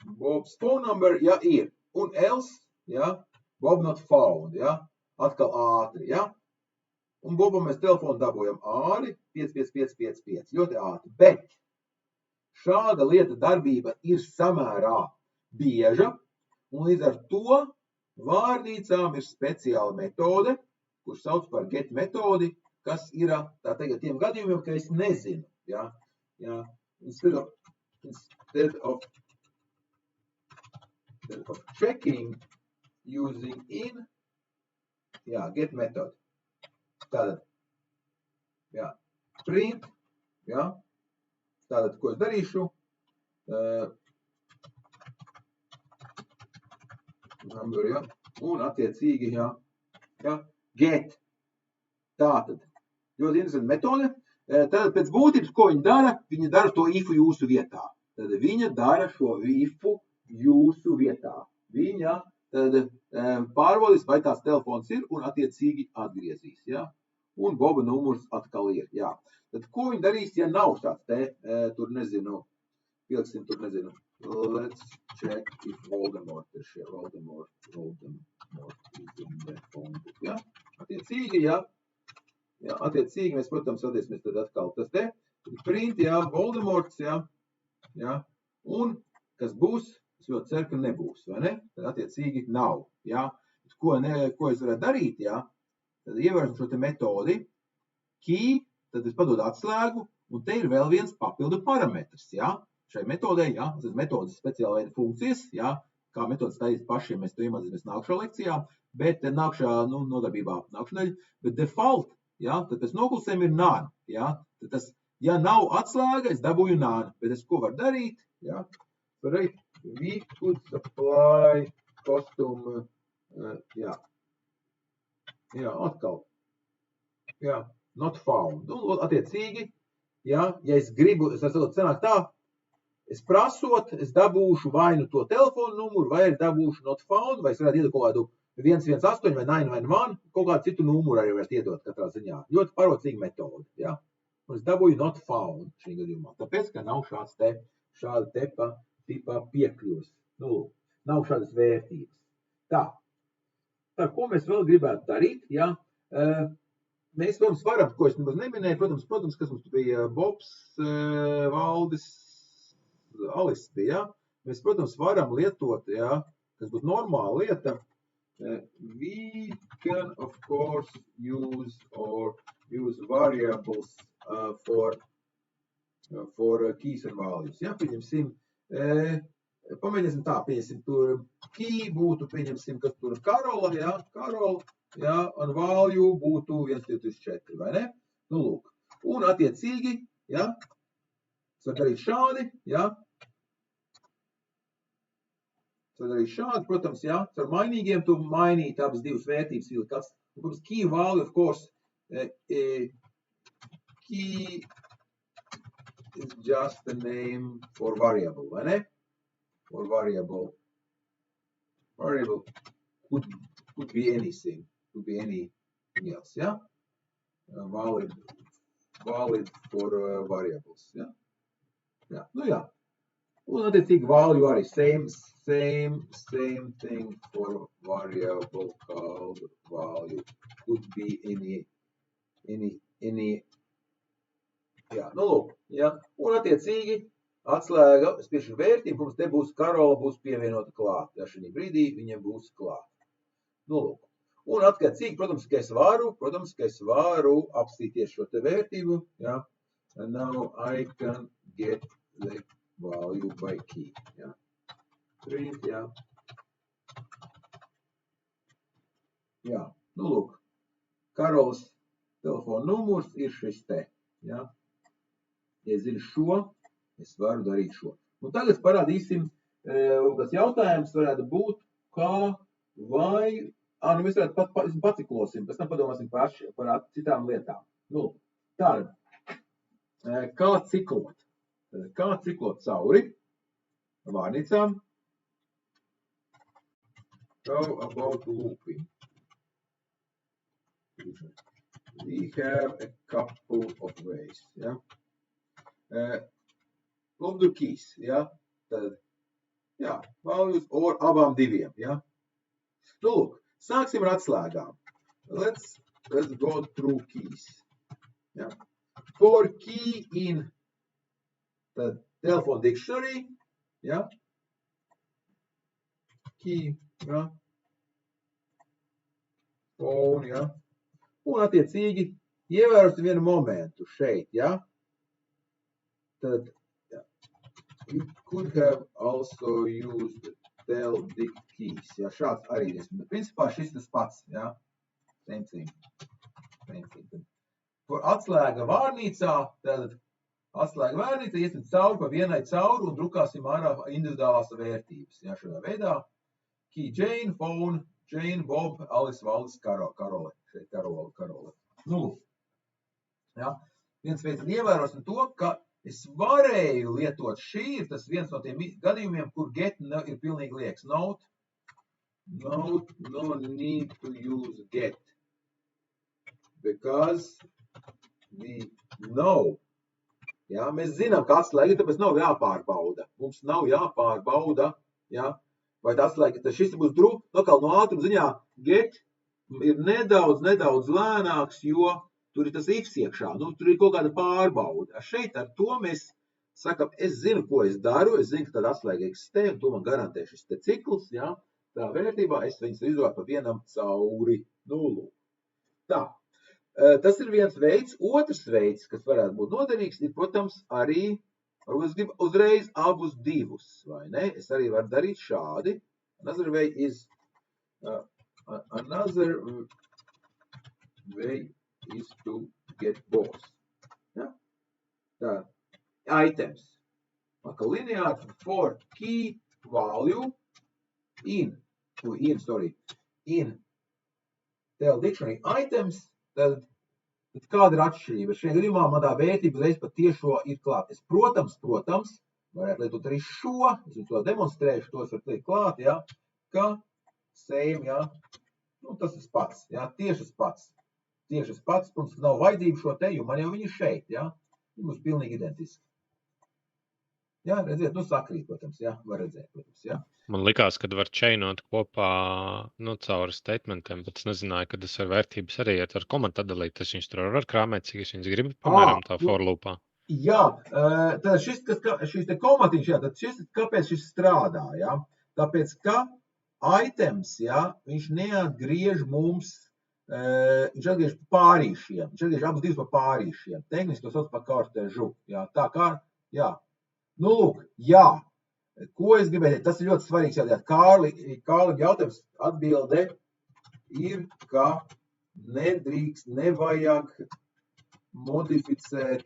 Bob's phone number, ja, ir, un else, ja, Bob not found, ja, atkal ātri, ja, un Bobam mēs telefonu dabūjam āri, 55555, ļoti ātri, bet šāda lieta darbība ir samērā bieža, un līdz ar to vārnīcām ir speciāla metode, kurš sauc par get metodi, kas ir, tā teikt, tiem gadījumiem, ka es nezinu, ja, instead of checking using in, jā, get method. Tātad, jā, print, jā, tātad, ko es darīšu, number, jā, un attiecīgi, jā, get. Tātad, ļoti interesanti metode. Tātad pēc būtības, ko viņa dara to ifu jūsu vietā. Tad viņa dara šo ifu jūsu vietā. Viņa tad pārbaudīs, vai tās telefons ir un attiecīgi atgriezīs. Ja? Un Boba numurs atkal ir. Jā. Tad ko viņa darīs, ja nav šāds te, tur nezinu, pielksim tur nezinu. Let's check if Voldemort ir šie. Voldemort is in the phone book. Ja? Attiecīgi, jā. Jā, attiecīgi mēs, protams, attiecīsimies tad atkal tas te. Print, jā, Voldemorts, jā. Jā. Un, kas būs, es ļoti ceru, ka nebūs, vai ne? Tad attiecīgi nav, jā. Ko es varētu darīt, jā? Tad ievērsim šo te metodi. Key, tad es padodu atslēgu, un te ir vēl viens papildu parametrs, jā. Šai metodē, jā, tas metodas speciāla veida funkcijas, jā, kā metodas taisīt pašiem, mēs to iemācīsimies nākšā lekcijā, bet nākšā, nodarbībā nākšā neļa, bet default, jā, tad pēc noklusēm ir none, jā, tad tas, ja nav atslēga, es dabūju none, bet es ko var darīt, jā, right, we could supply costume, jā, atkal, jā, not found, un attiecīgi, jā, ja es gribu, es varu sanāk tā, es prasot, es dabūšu vai nu to telefonu numuru, vai es dabūšu not found, vai es varētu iedot kaut kādu 118 vai 911, kaut kādu citu numuru arī varētu iedot katrā ziņā. Ļoti parocīga metode, ja? Un es dabūju not found šī gadījumā, tāpēc, ka nav šāda tipa piekļuvas. Nu, nav šādas vērtības. Tā, ko mēs vēl gribētu darīt, ja? Mēs, protams, varam, ko es nemaz neminēju, protams, kas mums bija Bobs, Valdis, Alis bija, ja? Mēs, protams, varam lietot, ja? Kas būtu normāla lieta. We can, of course, use variables for keys and values. Ja? Pieņemsim, Pamēģināsim tā, pieņemsim, tur key būtu, pieņemsim, kas tur Karola, jā, un value būtu 1, 2, 3, 4, vai ne? Nu, lūk. Un attiecīgi, jā, es varu darīt šādi, jā. Es varu darīt šādi, protams, jā. Ar mainīgiem tu mainīt abas divas vērtības vilkt. Protams, key value, of course, key is just a name for variable, vai ne? Or variable. Variable could be anything, could be anything else, yeah? Valid for variables, yeah? Jā, nu jā. Un attiecīgi value arī same thing for variable called value. Could be any, jā, nu lūk, jā. Un attiecīgi atslēga, es piešu vērtību, protams, te būs Karola, būs pievienota klāt. Jā, šī brīdī viņa būs klāt. Nu, lūk. Un attiecīgi, protams, ka es varu apstīties šo te vērtību, jā. And now I can get the value by key, jā. Print, jā. Jā, nu, lūk. Karolas telefona numurs ir šis te, jā. Ja zinu šo, es varu darīt šo. Un tagad parādīsim, tas jautājums varētu būt, kā vai, nu mēs varētu paciklosim, pēc tam padomāsim par citām lietām. Nu, tāda, kā ciklot? Kā ciklot cauri vārnīcām? How about looping? We have a couple of ways, yeah? Loop the keys, jā, tad, jā, values or abām diviem, jā. Nu, lūk, sāksim ar atslēgām. Let's go through keys, jā. For key in the telephone dictionary, jā. Key, jā. Phone, jā. Un attiecīgi, ievērosim vienu momentu šeit, jā. Tad, you could have also used tel dict keys. Jā, šāds arī ir. Principā šis tas pats, jā. Same thing. For atslēga vārnīcā, tad atslēga vārnīcā iesim cauri pa vienai cauri un drukāsim ārā individuālās vērtības. Jā, šādā veidā. Key Jane, phone, Jane, Bob, Alice, Valdis, Karole. Šeit Karole. Nu, jā. Viens veids ievērosim to, ka es varēju lietot šī, ir tas viens no tiem gadījumiem, kur get ir pilnīgi liekas. No need to use get. Because we know. Jā, mēs zinām, ka atslēga, tāpēc nav jāpārbauda. Mums nav jāpārbauda, jā. Vai atslēga, tad šis būs no ātruma ziņā get ir nedaudz lēnāks, jo tur ir tas ifs iekšā, nu, tur ir kaut kāda pārbauda. Šeit ar to mēs sakam, es zinu, ko es daru, es zinu, ka tāda atslēga eksistē, un to man garantē šis te cikls, jā. Tā vērtībā es viņus izdotu pa vienam cauri nullu. Tā, tas ir viens veids. Otrs veids, kas varētu būt noderīgs, ir, protams, arī, varbūt es gribu uzreiz abus divus, vai ne? Es arī varu darīt šādi. Another way is to get both. Ja? Tā, items. Linear for key value in tel dictionary items, tad kāda ir atšķirība? Šajā gadījumā man tā vērtība uzreiz pat tiešo ir klāt. Es, protams, varētu lietot arī šo, es jums to demonstrēšu, tos var liekt klāt, ja, ka same, ja, nu, tas ir pats, ja, tieši pats, protams, nav vajadzība šo te, jo man jau viņi šeit, ja, viņi būs pilnīgi identiski. Jā, redziet, nu sakrīt, protams, jā, var redzēt, protams, jā. Man likās, ka var chainot kopā, nu, caur statementiem, bet es nezināju, ka tas ar vērtības arī iet ar komandu atdalīt, tas viņš tur var krāmēt, cik viņš grib, piemēram, tā for loopā. Jā, tad šis te komatiņš, jā, tad kāpēc šis strādā, jā? Tāpēc, ka items, jā, viņš neatgriež mums, viņš atgriež pārīšiem, viņš atgriež abas divas pa pārīšiem. Tehniski to sauc par kortežu, jā, tā kā, jā. Nu, lūk, jā, Ko es gribēju? Tas ir ļoti svarīgs jautājums. Kārli jautājums atbilde ir, ka nevajag modificēt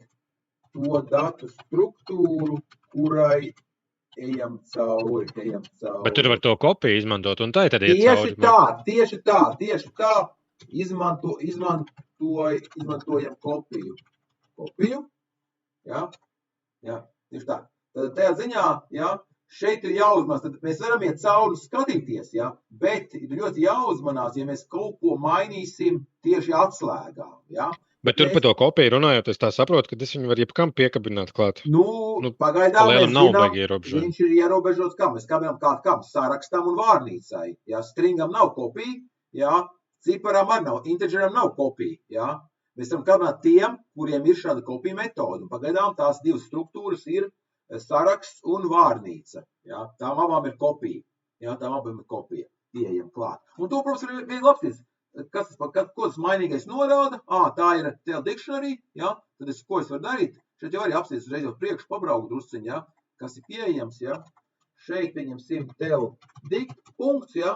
to datu struktūru, kurai ejam cauri. Bet tur var to kopiju izmantot, un tā tad iet cauri. Tieši tā. Izmantojam kopiju. Jā, tieši tā. Tad tajā ziņā, jā, šeit ir jāuzmanās, tad mēs varam iet cauri skatīties, jā, bet ir ļoti jāuzmanās, ja mēs kaut ko mainīsim tieši atslēgām, jā. Bet tur par to kopiju runājot, es tā saprotu, ka es viņu var jebkam piekabināt klāt. Pagaidām mēs zinām, ierobežot. Viņš ir ierobežots kam? Mēs kabinām kam? Sarakstam un vārnīcai. Jā, stringam nav kopija, jā, ciparam arī nav, integeram nav kopija, jā. Mēs varam kabināt tiem, kuriem ir šāda kopija metoda. Un pagaidām tās divas struktūras ir saraksts un vārnīca. Jā, tām abām ir kopija. Jā, tām abām ir kopija pieejama klāt. Un to, protams, ir viegli apstīst. Ko tas mainīgais norāda? Tā ir Tel Dictionary, jā, tad ko es varu darīt? Šeit jau arī apstīst uzreiz jau priekšu pabraukt drusciņ, jā, kas ir pieejams, jā. Šeit pieņemsim Tel Dict punkts, jā,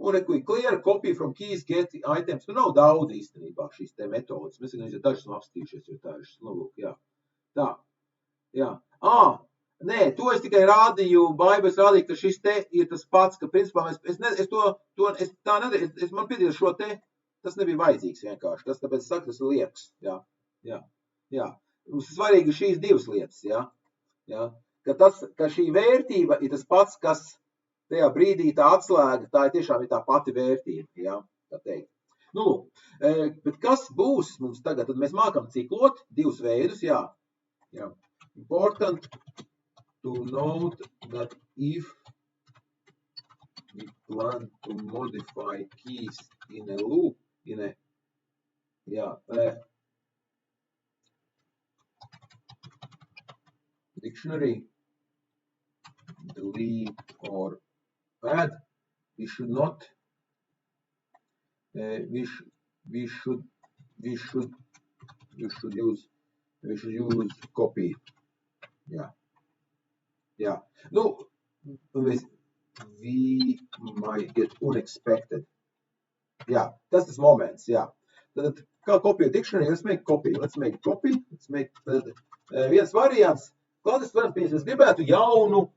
un clear copy from keys get items. Nu nav daudz īstenībā šīs te metodas. Mēs jau dažas apstījušies, jo tā ir šis nolūk, jā. Tā, jā. Nē, to es tikai rādīju, Baibas rādīju, ka šis te ir tas pats, ka principā man piedīju šo te, tas nebija vajadzīgs vienkārši, tas tāpēc saka, tas ir liekas, jā. Mums ir svarīgi šīs divas lietas, jā, ka šī vērtība ir tas pats, kas tajā brīdī tā atslēga, tā ir tiešām tā pati vērtība, jā, tā teikt. Nu, bet kas būs mums tagad, tad mēs mākam ciklot divus veidus, jā. Important to note that if we plan to modify keys in a loop, dictionary, delete or add, we should not, we should use copy. Jā. Nu, we might get unexpected. Jā, tas moments, jā. Tad, kā kopija dictionary, let's make copy. Viens variants, klātes variants, pieņemsim, es gribētu jaunu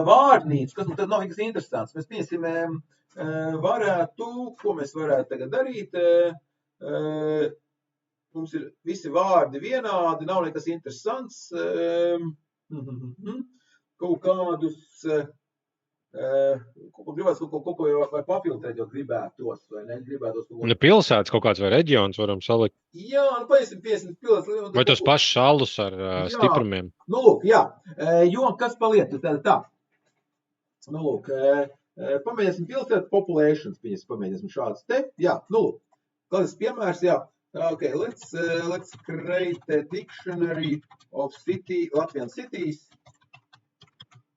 vārnīcu, kas mums tad nav nekas interesants. Mēs pieņemsim, ko mēs varētu tagad darīt. Mums ir visi vārdi vienādi, nav nekas interesants. Kaut kādus, kaut ko vai papiltrēt jau gribētos, vai negribētos. Pilsētas kaut kāds vai reģions varam salikt. Jā, paiesim pilsētas. Vai tos pašus šallus ar stiprumiem? Nu, lūk, jā. Jo, kas paliek? Tā. Nu, lūk, pamēģināsim pilsētu populations, pamēģināsim šāds te. Jā, nu, lūk, kāds piemērs, jā. Okay, let's create a dictionary of Latvian cities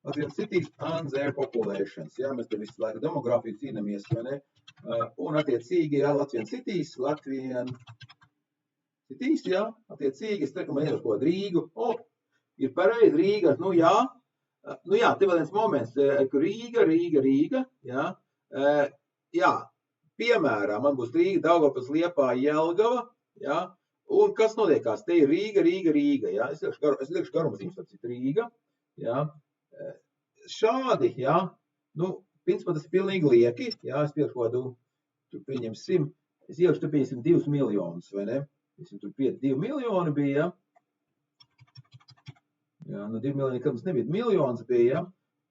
and their populations. Jā, mēs te visu laiku demogrāfiju cīnamies, vai ne? Un attiecīgi, jā, Latvian cities, jā, attiecīgi, es teiktu, man iedos ko Rīgu. Ir pareizi Rīga, nu jā, te vēl viens moments, Rīga, jā. Jā, piemēram, man būs Rīga, Daugavpils, Liepāja, Jelgava, jā, un kas notiekās? Te ir Rīga, jā, es liekšu garumazīmes, tāpēc Rīga, jā, šādi, jā, nu, principā tas ir pilnīgi lieki, jā, es piekšu kādu, tur pieņemsim, es ielikšu, tur pieņemsim 2 miljonus, vai ne? Tur 2 miljoni bija, jā, nu 2 miljoni, kad mums nebija miljonus bija, jā.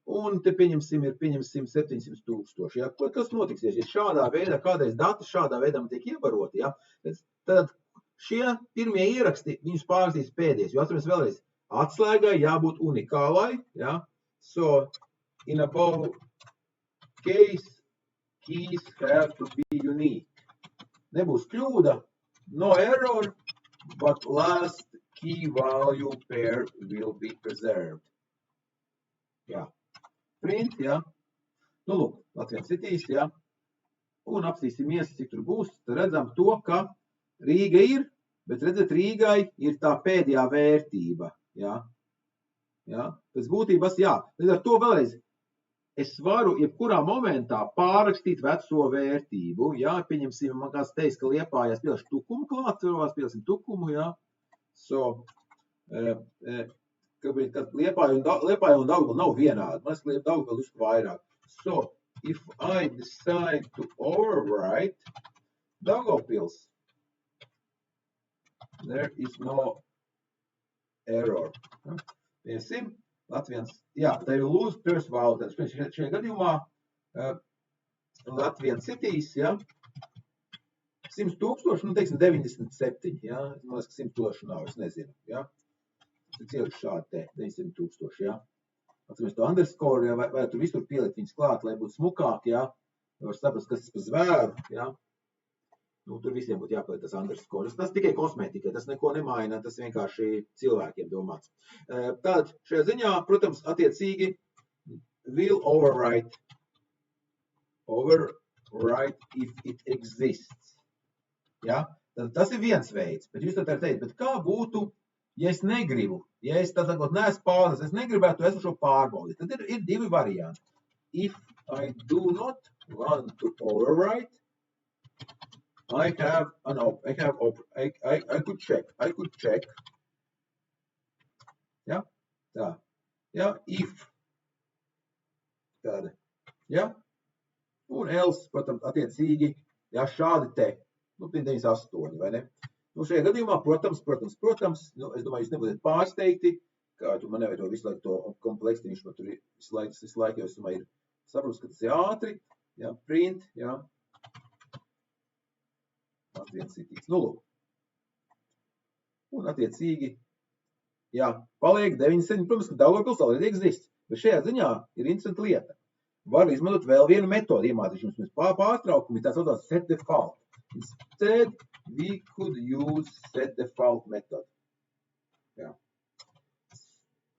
Un te pieņemsim 700 000. Ja? Kas notiksies, ja šādā veidā, kādreiz dati šādā veidā tiek iebaroti, ja? Tad šie pirmie ieraksti, viņus pārrakstīs pēdējais. Jo atceramies vēlreiz, atslēgai jābūt unikālai. Ja? So, in above case, keys have to be unique. Nebūs kļūda, no error, but last key value pair will be preserved. Jā. Print, jā. Nu, lūk, Latvian cities, jā. Un apstīsimies, cik tur būs. Tad redzam to, ka Rīga ir, bet redzat, Rīgai ir tā pēdējā vērtība, jā. Ja? Pēc būtības, jā. Līdz ar to vēlreiz, es varu jebkurā momentā pārrakstīt veco vērtību. Jā, pieņemsim, man kāds teiks, ka Liepājās pielāšu tukumu klāt, pielāsim tukumu, jā. So, kad Liepāja un Daugavpils nav vienādi. Man liekas, ka Daugavpils ir vairāk. So, if I decide to overwrite Daugavpils, there is no error. Piesim, Latvians, jā, they will lose first vowel. Šajā gadījumā Latvian cities, jā, 100,000, nu, teiksim, 97, jā. Man liekas, ka 100,000 nav, es nezinu, jā. Tas ir šādi te, 900,000, jā. Atceries to underscore, jā, vai tur visur pielikt viņas klāt, lai būtu smukāk, jā. Var saprast, kas tas pa zvēru, jā. Nu, tur visiem būtu jāpaliek tas underscore. Tas tikai kosmētikai, tas neko nemaina, tas vienkārši cilvēkiem domāts. Tātad šajā ziņā, protams, attiecīgi will overwrite if it exists. Ja? Tad tas ir viens veids, bet jūs tad teikt, bet kā būtu, ja es negribu, ja es tā sakot neesmu pārnes, es negribētu esošo pārbaudīt, tad ir divi varianti. If I do not want to overwrite, I could check. Ja? Tā. Ja? If. Tāda. Ja? Un else, protams, attiecīgi, ja šādi te, nu, 98, vai ne? Nu, šajā gadījumā, protams, nu, es domāju, jūs nebūsiet pārsteigti, kā tu man nevajag to visu laiku to komplekstu, viņš man tur visu laiku, jo es domāju, ir saprūst, ka tas ir ātri, ja, print, ja. Latvian cities. Nu, lūk. Un attiecīgi, jā, paliek 97, protams, ka Daugavpils already exist, bet šajā ziņā ir interesanta lieta. Var izmantot vēl vienu metodu, iemācīšanos mēs pārtraukumi, tā saucās set default. Instead, we could use set default method. Jā.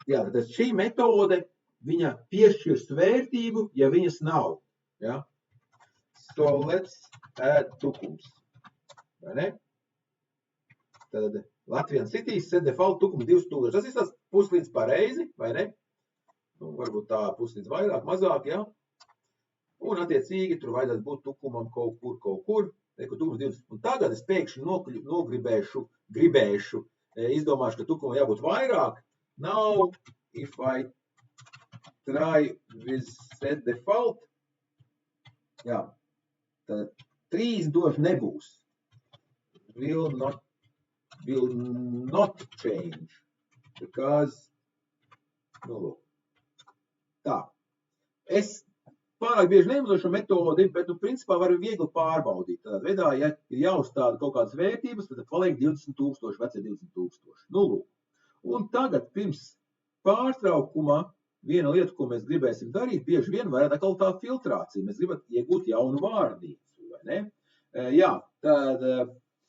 Jā, tad šī metode, viņa piešķirs vērtību, ja viņas nav. Jā. So, let's add tukums. Vai ne? Tad Latvian cities set default tukums 2000. Tas ir tāds puslīdz pareizi, vai ne? Nu, varbūt tā puslīdz vairāk, mazāk, jā. Un attiecīgi tur vajadzētu būt tukumam kaut kur. Tukums 20. Un tagad es pēkšņi gribēšu, izdomāšu, ka tukumam jābūt vairāk. Now, if I try with set default, jā, tad 3 doši nebūs. Will not change because, nu, lūk. Tā. Es pārāk bieži neizmantoju šo metodi, bet, nu, principā var viegli pārbaudīt. Tādā veidā, ja ir jāuzstāda kaut kādas vērtības, tad paliek 20,000, vecie 20,000. Nu, lūk. Un tagad pirms pārtraukuma viena lieta, ko mēs gribēsim darīt, bieži vien varētu atkal tā filtrācija. Mēs gribam iegūt jaunu vārnīcu, vai ne? Jā, tad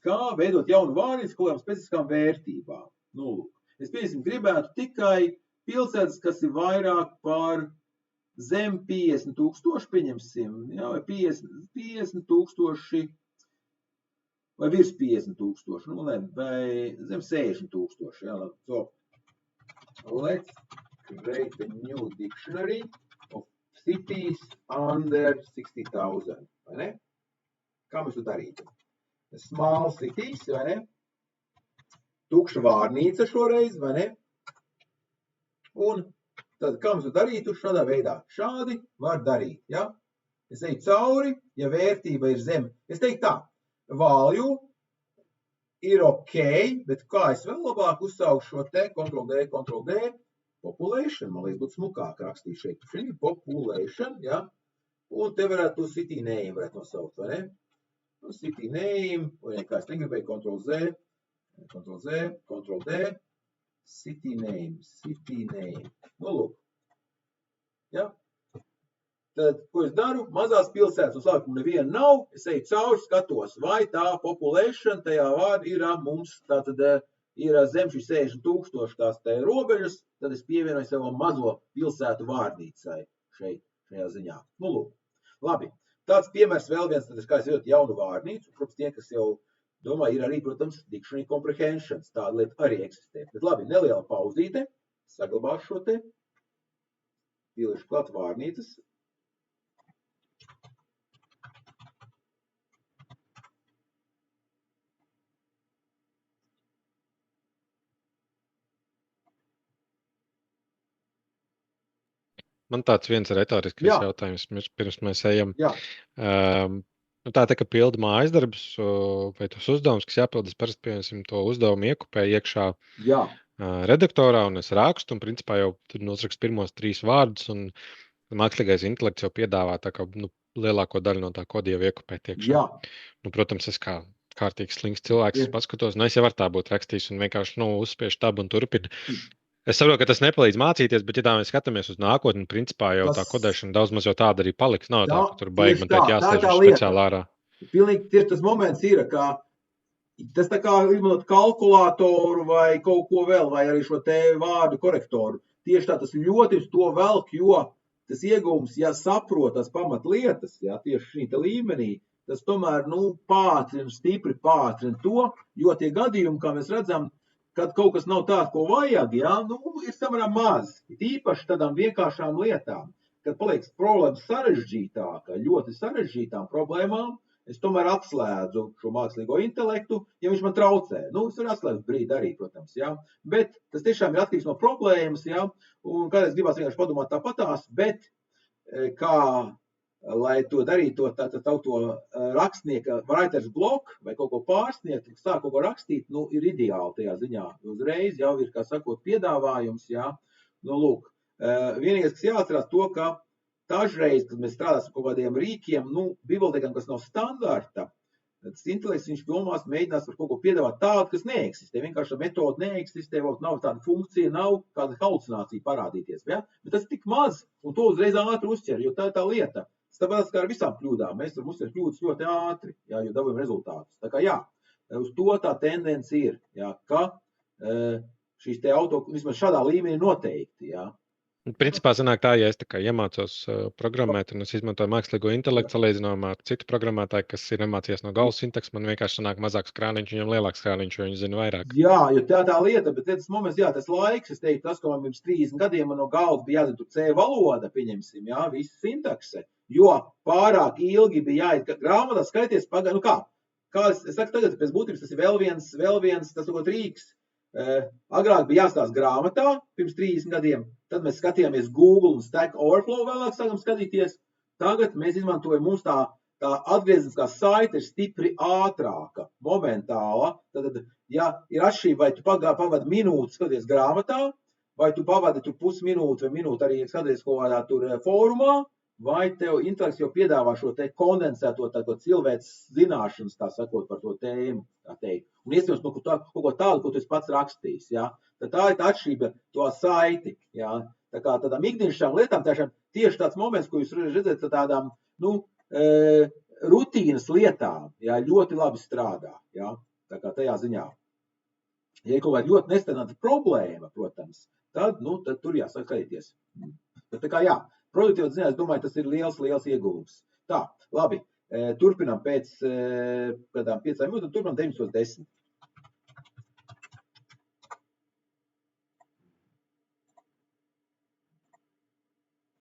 kā veidot jaunu vārnīcu kaut kādām specifiskām vērtībām. Nu, lūk. Es, piemēram, gribētu tikai pilsētas, kas ir vairāk par zem 50,000, pieņemsim, jā, vai 50,000, vai virs 50,000, nu, vai zem 60,000, jā. So, let's create a new dictionary of cities under 60,000, vai ne? Kā mēs to darītu? Small cities, vai ne? Tukša vārnīca šoreiz, vai ne? Un tad, kā mums to darītu šādā veidā? Šādi var darīt, ja? Es eju cauri, ja vērtība ir zem. Es teiktu tā, value ir ok, bet kā es vēl labāk uzsaukšu šo te, Ctrl D, population, man liekas, būtu smukāk rakstīt šeit. Šeit ir population, ja? Un te varētu to city name varētu nosaukt, vai ne? City name, vai kā es negribēju, Ctrl D, city name. Nu, lūk. Ja? Tad, ko es daru? Mazās pilsētas uz sākumu neviena nav, es eju cauri, skatos, vai tā population tajā vārdā ir mums, tātad ir zem šī 60,000 tās te robežas, tad es pievienoju savu mazo pilsētu vārnīcai šeit, šajā ziņā. Nu, lūk. Labi. Tāds piemērs vēl viens, tad es kā es veidot jaunu vārnīcu, protams, tie, kas jau domā, ir arī, protams, dictionary comprehensions, tāda lieta arī eksistē. Bet labi, neliela pauzīte, saglabāšu šo te, pielišu klāt vārnīcas. Man tāds viens retorisks jautājums, pirms mēs ejam. Tā ka pilda mājas darbus vai tos uzdevumus, kas jāpildas, parasti, piemēram, to uzdevumu iekupēju iekšā redaktorā, un es rakstu, un principā jau tur nosrakstu pirmos 3 vārdus, un mākslīgais intelekts jau piedāvā tā kā lielāko daļu no tā koda jau iekupēt iekšā. Protams, es kā kārtīgs slings cilvēks paskatos, es jau var tā būt rakstījis un vienkārši uzspiešu tabu un turpinu. Es saprotu, ka tas nepalīdz mācīties, bet, ja tā mēs skatāmies uz nākotni, principā jau tā kodēšana daudz maz jau tāda arī paliks. Nav tā, ka tur baigi man teikt jāslēdz speciāli ārā. Pilnīgi tieši tas moments ir, ka tas tā kā izmantot kalkulātoru vai kaut ko vēl, vai arī šo te vārdu korektoru. Tieši tā tas ļoti uz to velk, jo tas iegūms, ja saprot tās pamatlietas, tieši šī te līmenī, tas tomēr, pātrina, stipri pātrina to, jo tie gadījumi, kā mēs redzam, kad kaut kas nav tāds, ko vajag, ir samērā maz. Īpaši tādām vienkāršām lietām, kad paliek problēma sarežģītāka, ļoti sarežģītām problēmām, es tomēr atslēdzu šo mākslīgo intelektu, ja viņš man traucē. Es varu atslēgt brīdi arī, protams, bet tas tiešām ir atkarīgs no problēmas, un kādreiz gribās vienkārši padomāt tāpatās, bet kā lai to darītu, to rakstnieka writer's block vai kaut ko pārsniegt, sāk kaut ko rakstīt, ir ideāli tajā ziņā. Uzreiz jau ir, kā sakot, piedāvājums, lūk. Vienīgais, kas jāatcerās to, ka dažreiz, kad mēs strādāsim kaut kādiem rīkiem, bibliotēkām, kas nav standarta, tas intelekts, viņš domās, mēģinās par kaut ko piedāvāt tādu, kas neeksistē. Vienkārši tā metode neeksistē, nav tāda funkcija, nav kāda halucinācija parādīties. Bet tas tik maz, un to uzreiz ātri uzķer, jo tā ir tā lieta. Tāpēc, kā ar visām kļūdām, mēs varam uzsvērt kļūdas ļoti ātri, jo dabūjam rezultātus. Tā kā uz to tā tendence ir, ka šīs te vismaz šādā līmenī noteikti, Principā sanāk tā, ja es tā kā iemācos programmēt un es izmantoju mākslīgo intelektu salīdzinājumā ar citu programmētāju, kas ir iemācījies no galvas sintaks, man vienkārši sanāk mazāks krāniņš, viņam lielāks krāniņš, jo viņš zina vairāk. Jā, jo tā lieta, bet tas moments, tas laiks, es teiktu, tas, ko man pirms 30 gadiem man no galvas bija jādara C valoda, pieņemsim, visa sintakse. Jo pārāk ilgi bija jāiet grāmatā, skaities pagaidām, kā es saku tagad, pēc būtības tas ir vēl viens tas rīks. Agrāk bija jāstāsta grāmatā, pirms 30 gadiem, tad mēs skatījāmies Google un Stack Overflow vēlāk sākam skatīties. Tagad mēs izmantojam, mums tā atgriezniskā saite ir stipri ātrāka, momentāla. Tad, ja ir atšķirība, vai tu pavadi minūti skaties grāmatā, vai tu pavadi tur pusminūti vai minūti arī skaties kaut kādā tur fórumā, vai tev intelekts jau piedāvā šo te kondensēto cilvēks zināšanas, tā sakot, par to tēmu, tā teikt. Un iespējams, kaut ko tādu, ko tu esi pats rakstījis, Tad tā ir tā atšķirība to saiti, Tā kā tādām ikdienišķām lietām, tieši tāds moments, ko jūs redzat, tādām, rutīnas lietām, ļoti labi strādā, Tā kā tajā ziņā. Ja ir kaut kāda ļoti nestandarta problēma, protams, tad tur jāsāk skatīties. Bet tā kā produktīvā ziņā, es domāju, tas ir liels ieguvums. Tā, labi, turpinām pēc kādām 5 minūtēm, turpinām 19:10.